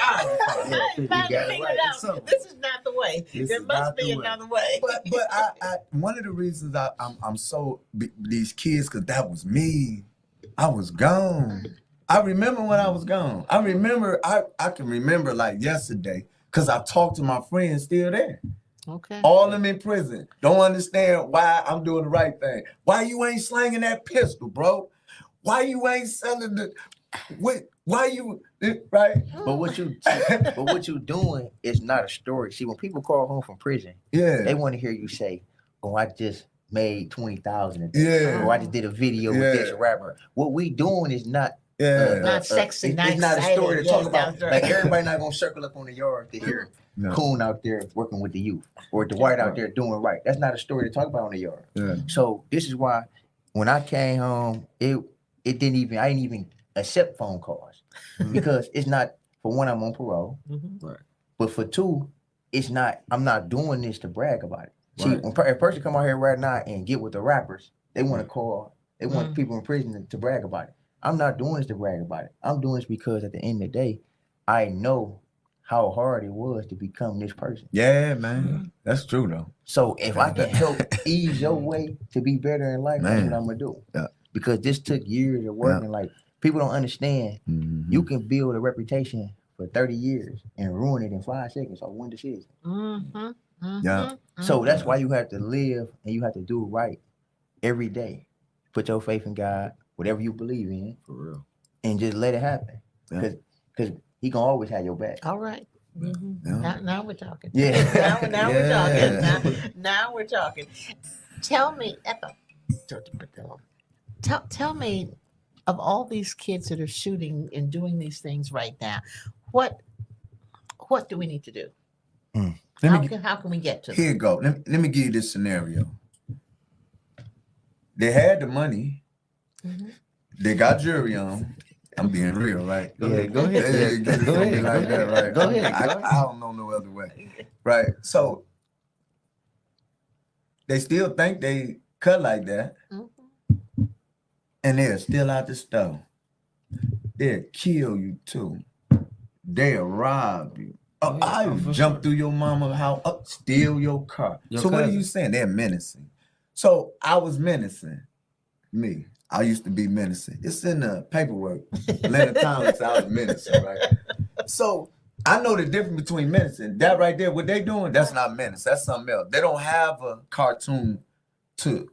[SPEAKER 2] I
[SPEAKER 5] you
[SPEAKER 2] finally
[SPEAKER 5] got it
[SPEAKER 2] figured
[SPEAKER 5] right.
[SPEAKER 2] out.
[SPEAKER 3] So-
[SPEAKER 2] This is not the way.
[SPEAKER 3] This
[SPEAKER 2] There
[SPEAKER 3] is
[SPEAKER 2] must
[SPEAKER 3] not
[SPEAKER 2] be
[SPEAKER 3] the way.
[SPEAKER 2] another way.
[SPEAKER 3] But I one of the reasons I'm so these kids, because that was me. I was gone. I remember when I was gone. I remember I can remember like yesterday because I talked to my friends still there.
[SPEAKER 2] Okay.
[SPEAKER 3] All them in prison. Don't understand why I'm doing the right thing. Why you ain't slanging that pistol, bro? Why you ain't selling the why you right?
[SPEAKER 5] But what you doing is not a story. See, when people call home from prison,
[SPEAKER 3] Yeah.
[SPEAKER 5] they want to hear you say, "Oh, I just made 20,000 a
[SPEAKER 3] Yeah.
[SPEAKER 5] day," or "I just did a video with this
[SPEAKER 3] Yeah.
[SPEAKER 5] rapper." What we doing is not
[SPEAKER 3] Yeah.
[SPEAKER 2] Not sexy,
[SPEAKER 5] it's
[SPEAKER 2] not
[SPEAKER 5] not a story to
[SPEAKER 2] exciting.
[SPEAKER 5] talk
[SPEAKER 2] Yes,
[SPEAKER 5] about.
[SPEAKER 2] that's right.
[SPEAKER 5] Like everybody not gonna circle up on the yard to hear
[SPEAKER 3] No.
[SPEAKER 5] Coon out there working with the youth or Dwight out there doing right. That's not a story to talk about on the yard.
[SPEAKER 3] Yeah.
[SPEAKER 5] So this is why when I came home, I didn't even accept phone calls because it's not, for one, I'm on parole,
[SPEAKER 2] Mhm.
[SPEAKER 5] but for two, I'm not doing this to brag about it. See,
[SPEAKER 3] Right.
[SPEAKER 5] when a person come out here right now and get with the rappers, they want to call, they want people in prison to brag about it. I'm not doing this to brag about it. I'm doing this because at the end of the day, I know how hard it was to become this person.
[SPEAKER 3] Yeah, man. That's true though.
[SPEAKER 5] So if I can help ease your way to be better in life, that's
[SPEAKER 3] Man.
[SPEAKER 5] what I'm gonna do.
[SPEAKER 3] Yeah.
[SPEAKER 5] Because this took years of work, and like people don't understand,
[SPEAKER 3] Mhm.
[SPEAKER 5] you can build a reputation for 30 years and ruin it in 5 seconds or one decision.
[SPEAKER 2] Mhm. Mhm.
[SPEAKER 3] Yeah.
[SPEAKER 5] So that's why you have to live and you have to do right every day. Put your faith in God, whatever you believe in,
[SPEAKER 4] For real.
[SPEAKER 5] and just let it happen.
[SPEAKER 3] Yeah.
[SPEAKER 5] Because he gonna always have your back.
[SPEAKER 2] All right. Mhm.
[SPEAKER 3] Yeah.
[SPEAKER 2] Now we're talking.
[SPEAKER 5] Yeah.
[SPEAKER 2] Now we're
[SPEAKER 3] Yeah.
[SPEAKER 2] talking. Now we're talking. Tell me, tell me, of all these kids that are shooting and doing these things right now, what do we need to do? How can we get to them?
[SPEAKER 3] Here you go. Let me give you this scenario. They had the money.
[SPEAKER 2] Mhm.
[SPEAKER 3] They got jury on. I'm being real, right?
[SPEAKER 5] Go ahead. Go ahead.
[SPEAKER 3] It's
[SPEAKER 5] Go
[SPEAKER 3] gonna be
[SPEAKER 5] ahead.
[SPEAKER 3] like that, right?
[SPEAKER 5] Go ahead.
[SPEAKER 3] I don't know no other way, right? So they still think they cut like that,
[SPEAKER 2] Mhm.
[SPEAKER 3] and they're still out the store. They'll kill you too. They'll rob you. Oh, I jump through your mama's house, steal your car.
[SPEAKER 4] Your
[SPEAKER 3] So what are
[SPEAKER 4] cousin.
[SPEAKER 3] you saying? They're menacing. So I was menacing. Me. I used to be menacing. It's in the paperwork. Leonard Thomas, I was menacing, right? So I know the difference between menacing. That right there, what they doing, that's not menace. That's something else. They don't have a cartoon to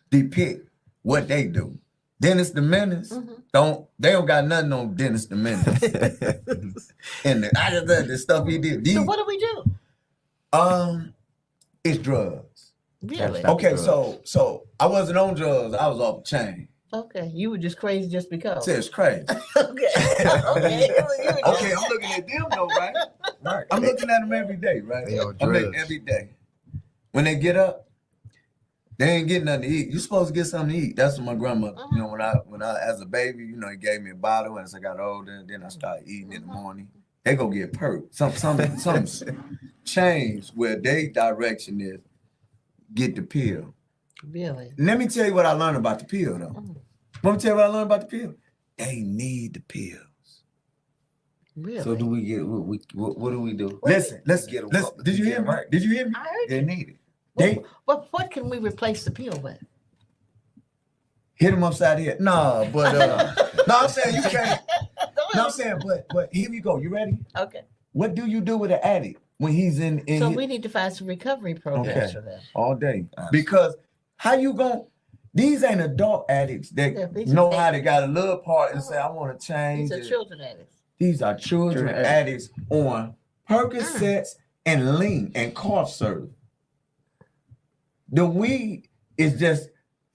[SPEAKER 3] depict what they do. Dennis the Menace, they don't got nothing on Dennis the Menace. And the stuff he did.
[SPEAKER 2] So what do we do?
[SPEAKER 3] It's drugs.
[SPEAKER 2] Really?
[SPEAKER 3] Okay, so I wasn't on drugs. I was off the chain.
[SPEAKER 2] Okay, you were just crazy just because.
[SPEAKER 3] It's crazy.
[SPEAKER 2] Okay. Okay.
[SPEAKER 3] Okay, I'm looking at them though, right? Right. I'm looking at them every day, right?
[SPEAKER 5] They on
[SPEAKER 3] I'm looking
[SPEAKER 5] drugs.
[SPEAKER 3] every day. When they get up, they ain't getting nothing to eat. You supposed to get something to eat. That's what my grandmother. You know, when I as a baby, you know, he gave me a bottle, and as I got older, then I started eating in the morning. They go get perked. Something changed where their direction is get the pill.
[SPEAKER 2] Really?
[SPEAKER 3] Let me tell you what I learned about the pill, though. Let me tell you what I learned about the pill. They need the pills.
[SPEAKER 2] Really?
[SPEAKER 4] So do we get what do we do?
[SPEAKER 3] Listen.
[SPEAKER 4] Get 'em up.
[SPEAKER 3] Did you hear me?
[SPEAKER 4] Right.
[SPEAKER 3] Did you hear me?
[SPEAKER 2] I heard
[SPEAKER 4] They
[SPEAKER 2] you.
[SPEAKER 4] need it.
[SPEAKER 3] They
[SPEAKER 2] But what can we replace the pill with?
[SPEAKER 3] hit them upside the head. No, but no, I'm saying you can't. No, I'm saying, but here we go. You ready?
[SPEAKER 2] Okay.
[SPEAKER 3] What do you do with an addict when he's in
[SPEAKER 2] So
[SPEAKER 3] his-
[SPEAKER 2] we need to find some recovery programs
[SPEAKER 3] Okay.
[SPEAKER 2] for them.
[SPEAKER 3] all day? Because how you going? These ain't adult addicts that
[SPEAKER 2] Yeah, these
[SPEAKER 3] know
[SPEAKER 2] are
[SPEAKER 3] how they got a little part and say, I want to change.
[SPEAKER 2] These are
[SPEAKER 3] it."
[SPEAKER 2] children addicts.
[SPEAKER 3] These are children
[SPEAKER 5] Children
[SPEAKER 3] addicts on Percocets and lean and cough syrup. The weed is just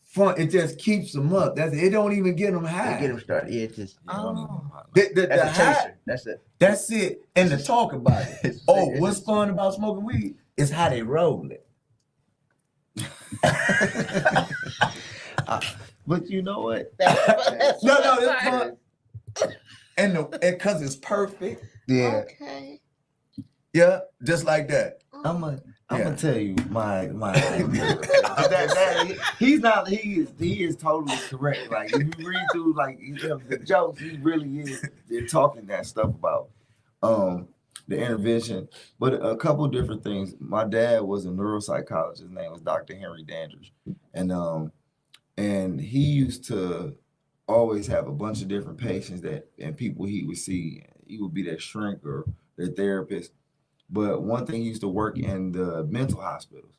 [SPEAKER 3] fun. It just keeps them up. It don't even get them high.
[SPEAKER 5] They get them started. Yeah, it's just
[SPEAKER 2] Oh.
[SPEAKER 3] The
[SPEAKER 5] that's a
[SPEAKER 3] high,
[SPEAKER 5] chaser. That's it.
[SPEAKER 3] that's it. And to talk about it.
[SPEAKER 5] It's-
[SPEAKER 3] Oh,
[SPEAKER 5] it's
[SPEAKER 3] what's
[SPEAKER 5] just-
[SPEAKER 3] fun about smoking weed is how they roll it.
[SPEAKER 5] But you know what?
[SPEAKER 2] That's
[SPEAKER 3] No,
[SPEAKER 2] what
[SPEAKER 3] it's
[SPEAKER 2] I'm
[SPEAKER 3] fun. And because it's perfect.
[SPEAKER 5] Yeah.
[SPEAKER 2] Okay.
[SPEAKER 3] Yeah, just like that.
[SPEAKER 4] I'm gonna
[SPEAKER 3] Yeah.
[SPEAKER 4] tell you my idea. He is totally correct. Like if you read through like the jokes, he really is. They're talking that stuff about the intervention, but a couple different things. My dad was a neuropsychologist. His name was Dr. Henry Dandridge, and he used to always have a bunch of different patients and people he would see. He would be their shrink or their therapist. But one thing, he used to work in the mental hospitals.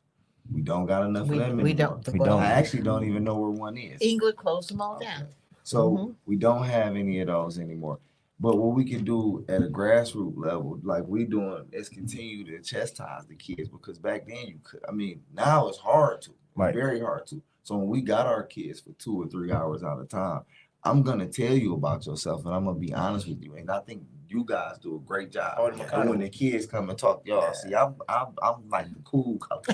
[SPEAKER 4] We don't got enough of them anymore.
[SPEAKER 2] We don't.
[SPEAKER 5] We don't.
[SPEAKER 4] I actually don't even know where one is.
[SPEAKER 2] England closed them all down.
[SPEAKER 4] So we don't have any of those anymore. But what we can do at a grassroots level, like we doing, is continue to chastise the kids, because back then you could. I mean, now it's hard to,
[SPEAKER 5] Right.
[SPEAKER 4] very hard to. So when we got our kids for 2 or 3 hours at a time, I'm gonna tell you about yourself, and I'm gonna be honest with you. And I think you guys do a great job. And when the kids come and talk, y'all see, I'm like the cool coach.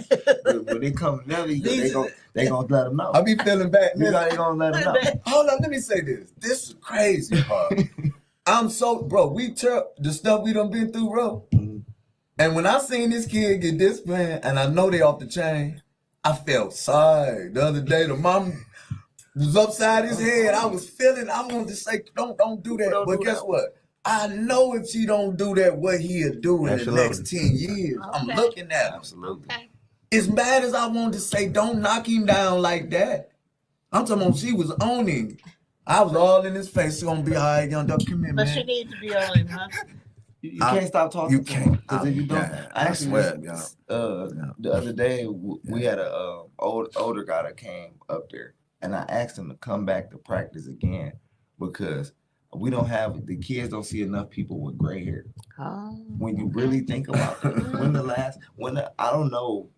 [SPEAKER 4] But when they come together, they gonna let them know.
[SPEAKER 3] I be feeling bad.
[SPEAKER 4] You know, they gonna let them know.
[SPEAKER 3] Hold on, let me say this. This is crazy part. I'm so, bro, the stuff we done been through, bro.
[SPEAKER 4] Mhm.
[SPEAKER 3] And when I seen this kid get disciplined, and I know they off the chain, I felt sorry. The other day, the mom was upside his head. I was feeling, I wanted to say, don't do that. But guess what? I know if she don't do that, what he'll do in the next 10 years. I'm
[SPEAKER 2] Okay.
[SPEAKER 3] looking at him.
[SPEAKER 4] Absolutely.
[SPEAKER 2] Okay.
[SPEAKER 3] As bad as I wanted to say, don't knock him down like that. I'm talking about she was owning. I was all in his face. It's gonna be all right, young duck. Come here,
[SPEAKER 2] But you
[SPEAKER 3] man.
[SPEAKER 2] need to be on him, huh?
[SPEAKER 4] You can't stop talking.
[SPEAKER 3] You can't.
[SPEAKER 4] Because if you don't,
[SPEAKER 3] Yeah,
[SPEAKER 4] I
[SPEAKER 3] I
[SPEAKER 4] actually
[SPEAKER 3] swear,
[SPEAKER 4] the other day we had a older guy that came up there, and I asked him to come back to practice again, because we don't have, the kids don't see enough people with gray hair.
[SPEAKER 2] Oh,
[SPEAKER 4] When you really think about it, I don't know,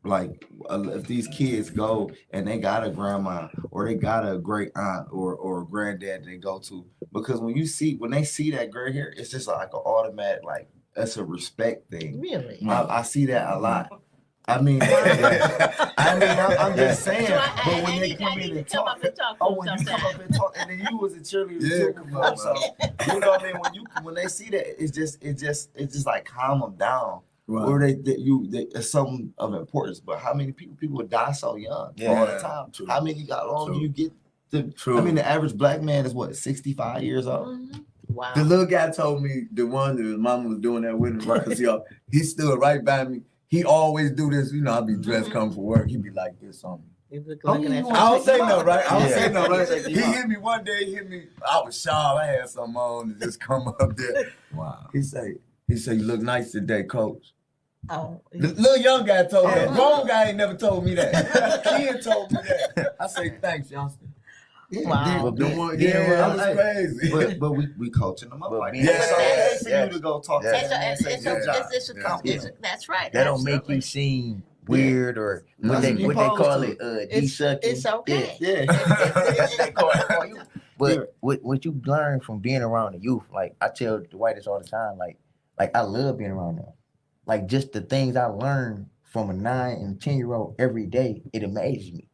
[SPEAKER 4] like if these kids go and they got a grandma or they got a great aunt or a granddad they go to, because when they see that gray hair, it's just like an automatic, like that's a respect thing.
[SPEAKER 2] really?
[SPEAKER 4] I see that a lot. I mean, I'm just saying.
[SPEAKER 2] So
[SPEAKER 4] but when
[SPEAKER 2] I
[SPEAKER 4] they
[SPEAKER 2] need-
[SPEAKER 4] come
[SPEAKER 2] I
[SPEAKER 4] in
[SPEAKER 2] need to
[SPEAKER 4] and
[SPEAKER 2] come
[SPEAKER 4] talk,
[SPEAKER 2] up and talk to
[SPEAKER 4] oh,
[SPEAKER 2] him
[SPEAKER 4] when you come
[SPEAKER 2] sometime.
[SPEAKER 4] up and talk, and then you was a cheerleader
[SPEAKER 3] Yeah,
[SPEAKER 4] too
[SPEAKER 3] come
[SPEAKER 4] before,
[SPEAKER 3] on,
[SPEAKER 4] so you know what I mean. When they see that, it's just like calm them down,
[SPEAKER 3] Right.
[SPEAKER 4] or they it's something of importance. But how many people die so young all the
[SPEAKER 3] Yeah,
[SPEAKER 4] time?
[SPEAKER 3] true.
[SPEAKER 4] How many got long
[SPEAKER 3] True.
[SPEAKER 4] you get?
[SPEAKER 3] True.
[SPEAKER 4] I mean, the average black man is what, 65 years old.
[SPEAKER 2] Mhm. Wow.
[SPEAKER 3] The little guy told me, the one that his mama was doing that with him,
[SPEAKER 4] Right.
[SPEAKER 3] because he stood right by me. He always do this, you know, I be dressed
[SPEAKER 2] Mhm.
[SPEAKER 3] coming for work. He be like this on me.
[SPEAKER 2] He was
[SPEAKER 4] Oh,
[SPEAKER 2] looking
[SPEAKER 4] you
[SPEAKER 2] at
[SPEAKER 4] want-
[SPEAKER 3] I don't
[SPEAKER 2] you.
[SPEAKER 3] say no, right? I don't
[SPEAKER 4] Yeah.
[SPEAKER 3] say no, right?
[SPEAKER 4] Take
[SPEAKER 3] He
[SPEAKER 4] you out.
[SPEAKER 3] hit me one day, I was sharp. I had something on to just come up there.
[SPEAKER 4] Wow.
[SPEAKER 3] He say, you look nice today, coach.
[SPEAKER 2] Oh,
[SPEAKER 3] The little young guy told me that.
[SPEAKER 2] Uh-huh.
[SPEAKER 3] Grown guy ain't never told me that. Kid told me that. I say, thanks, youngster.
[SPEAKER 2] Wow.
[SPEAKER 3] The one,
[SPEAKER 5] Yeah,
[SPEAKER 3] yeah,
[SPEAKER 5] well,
[SPEAKER 3] that was crazy.
[SPEAKER 4] But we coaching them up
[SPEAKER 5] But
[SPEAKER 4] like
[SPEAKER 5] being-
[SPEAKER 4] that. It's okay for
[SPEAKER 5] Yeah.
[SPEAKER 4] you to go talk to
[SPEAKER 5] Yeah.
[SPEAKER 4] them and say
[SPEAKER 2] It's
[SPEAKER 4] good job.
[SPEAKER 2] that's right.
[SPEAKER 5] That don't make
[SPEAKER 2] absolutely.
[SPEAKER 5] you seem weird or
[SPEAKER 3] No,
[SPEAKER 5] what they
[SPEAKER 4] you
[SPEAKER 5] call
[SPEAKER 4] supposed
[SPEAKER 5] it,
[SPEAKER 2] It's-
[SPEAKER 5] de-sucking.
[SPEAKER 2] it's okay.
[SPEAKER 4] Yeah.
[SPEAKER 5] That's what they call it for you.
[SPEAKER 4] Yeah.
[SPEAKER 5] But what you learn from being around the youth, like I tell Dwight this all the time, like I love being around them. Like just the things I learn from a 9 and 10-year-old every day, it amazes me.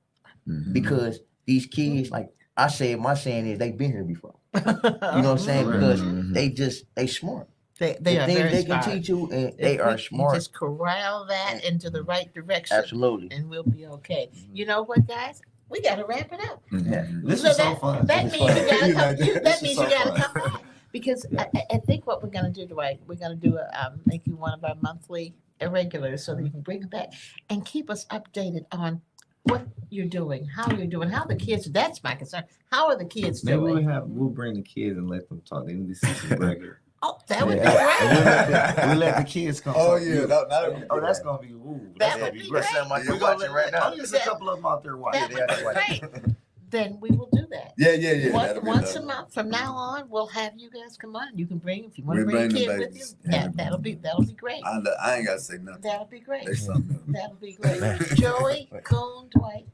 [SPEAKER 3] Mhm.
[SPEAKER 5] Because these kids, like I said, my saying is they've been here before. You know what I'm saying?
[SPEAKER 4] Right.
[SPEAKER 5] Because
[SPEAKER 3] Mhm.
[SPEAKER 5] they smart.
[SPEAKER 2] They
[SPEAKER 5] The
[SPEAKER 2] are
[SPEAKER 5] things
[SPEAKER 2] very
[SPEAKER 5] they can
[SPEAKER 2] smart.
[SPEAKER 5] teach you, and
[SPEAKER 2] If
[SPEAKER 5] they
[SPEAKER 2] we
[SPEAKER 5] are
[SPEAKER 2] can
[SPEAKER 5] smart.
[SPEAKER 2] Just corral that into the right direction,
[SPEAKER 5] Absolutely.
[SPEAKER 2] and we'll be okay. You know what, guys? We got to wrap it up.
[SPEAKER 3] Mhm.
[SPEAKER 4] This
[SPEAKER 2] So
[SPEAKER 4] was so
[SPEAKER 2] that-
[SPEAKER 4] fun.
[SPEAKER 2] That
[SPEAKER 4] This
[SPEAKER 2] means
[SPEAKER 4] was
[SPEAKER 2] you
[SPEAKER 4] fun.
[SPEAKER 2] got to
[SPEAKER 3] You
[SPEAKER 2] come.
[SPEAKER 3] like that?
[SPEAKER 2] That
[SPEAKER 4] This
[SPEAKER 2] means
[SPEAKER 4] is
[SPEAKER 2] you
[SPEAKER 4] so
[SPEAKER 2] got to
[SPEAKER 4] fun.
[SPEAKER 2] come back, because I think what we're going to do, Dwight, we're going to do make you one of our monthly irregulars, so that you can bring it back and keep us updated on what you're doing, how you're doing, how the kids. That's my concern. How are the kids
[SPEAKER 4] Maybe
[SPEAKER 2] doing?
[SPEAKER 4] we'll bring the kids and let them talk. They need to see some regular.
[SPEAKER 2] Oh, that would
[SPEAKER 4] Yeah. And
[SPEAKER 2] be great.
[SPEAKER 4] we'll let the kids come.
[SPEAKER 3] Oh
[SPEAKER 4] talk.
[SPEAKER 3] yeah, that'll be
[SPEAKER 4] Oh, that's
[SPEAKER 3] good.
[SPEAKER 4] gonna be ooh.
[SPEAKER 2] That
[SPEAKER 4] That's
[SPEAKER 2] would
[SPEAKER 4] gonna
[SPEAKER 2] be
[SPEAKER 4] be
[SPEAKER 2] great.
[SPEAKER 4] great.
[SPEAKER 5] Something like
[SPEAKER 4] We're
[SPEAKER 5] you're
[SPEAKER 4] gonna
[SPEAKER 5] watching
[SPEAKER 4] let-
[SPEAKER 5] right now.
[SPEAKER 4] Oh, there's a couple of them out there watching.
[SPEAKER 2] That would be great. Then we will do that.
[SPEAKER 3] Yeah. that'll be
[SPEAKER 2] Once a
[SPEAKER 3] lovely.
[SPEAKER 2] month from now on, we'll have you guys come on. You can bring, if you want to
[SPEAKER 3] We
[SPEAKER 2] bring a
[SPEAKER 3] bring the
[SPEAKER 2] kid with you.
[SPEAKER 3] babies. Yeah.
[SPEAKER 2] That'll be great.
[SPEAKER 3] I ain't gotta say nothing.
[SPEAKER 2] That'll be great.
[SPEAKER 3] They something else.
[SPEAKER 2] That'll be great. Joey, Coon, Dwight,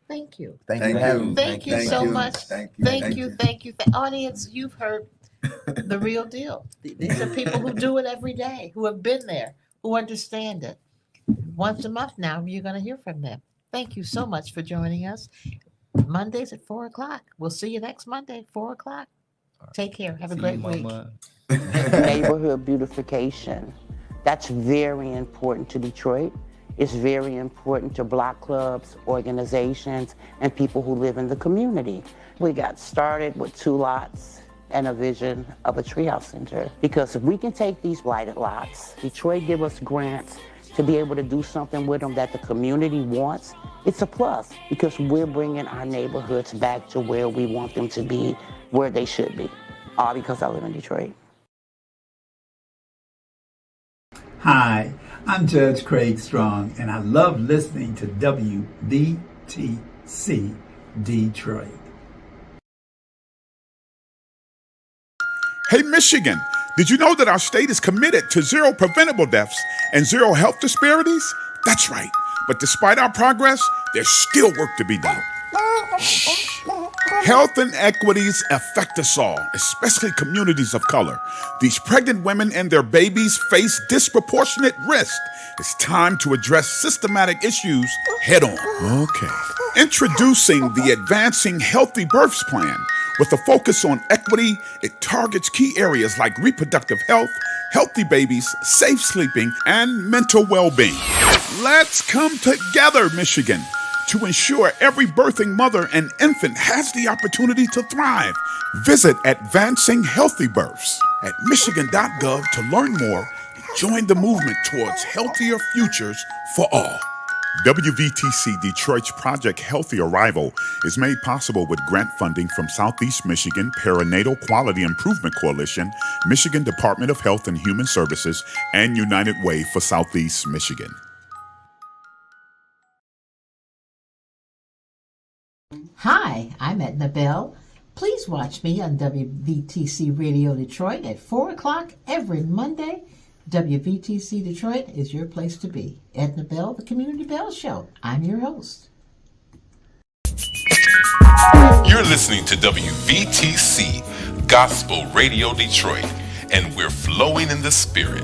[SPEAKER 2] thank you.
[SPEAKER 5] Thank
[SPEAKER 3] Thank
[SPEAKER 5] you for having
[SPEAKER 3] you.
[SPEAKER 5] me.
[SPEAKER 2] Thank you so much.
[SPEAKER 3] Thank you.
[SPEAKER 2] Thank you. Audience, you've heard the real deal. These are people who do it every day, who have been there, who understand it. Once a month now, you're going to hear from them. Thank you so much for joining us. Mondays at 4:00. We'll see you next Monday, 4:00. Take care. Have a
[SPEAKER 4] See
[SPEAKER 2] great
[SPEAKER 4] you,
[SPEAKER 2] week.
[SPEAKER 4] Mama.
[SPEAKER 6] Neighborhood beautification. That's very important to Detroit. It's very important to block clubs, organizations, and people who live in the community. We got started with 2 lots and a vision of a treehouse center. Because if we can take these blighted lots, Detroit give us grants to be able to do something with them that the community wants, it's a plus because we're bringing our neighborhoods back to where we want them to be, where they should be. All because I live in Detroit.
[SPEAKER 7] Hi, I'm Judge Craig Strong, and I love listening to WVTC Detroit.
[SPEAKER 8] Hey, Michigan, did you know that our state is committed to 0 preventable deaths and 0 health disparities? That's right. But despite our progress, there's still work to be done. Shh. Health inequities affect us all, especially communities of color. These pregnant women and their babies face disproportionate risk. It's time to address systematic issues head on. Okay. Introducing the Advancing Healthy Births Plan. With a focus on equity, it targets key areas like reproductive health, healthy babies, safe sleeping, and mental well-being. Let's come together, Michigan, to ensure every birthing mother and infant has the opportunity to thrive. Visit Advancing Healthy Births at michigan.gov to learn more and join the movement towards healthier futures for all. WVTC Detroit's Project Healthy Arrival is made possible with grant funding from Southeast Michigan Perinatal Quality Improvement Coalition, Michigan Department of Health and Human Services, and United Way for Southeast Michigan.
[SPEAKER 2] Hi, I'm Edna Bell. Please watch me on WVTC Radio Detroit at 4 o'clock every Monday. WVTC Detroit is your place to be. Edna Bell, The Community Bell Show. I'm your host.
[SPEAKER 1] You're listening to WVTC Gospel Radio Detroit, and we're flowing in the Spirit.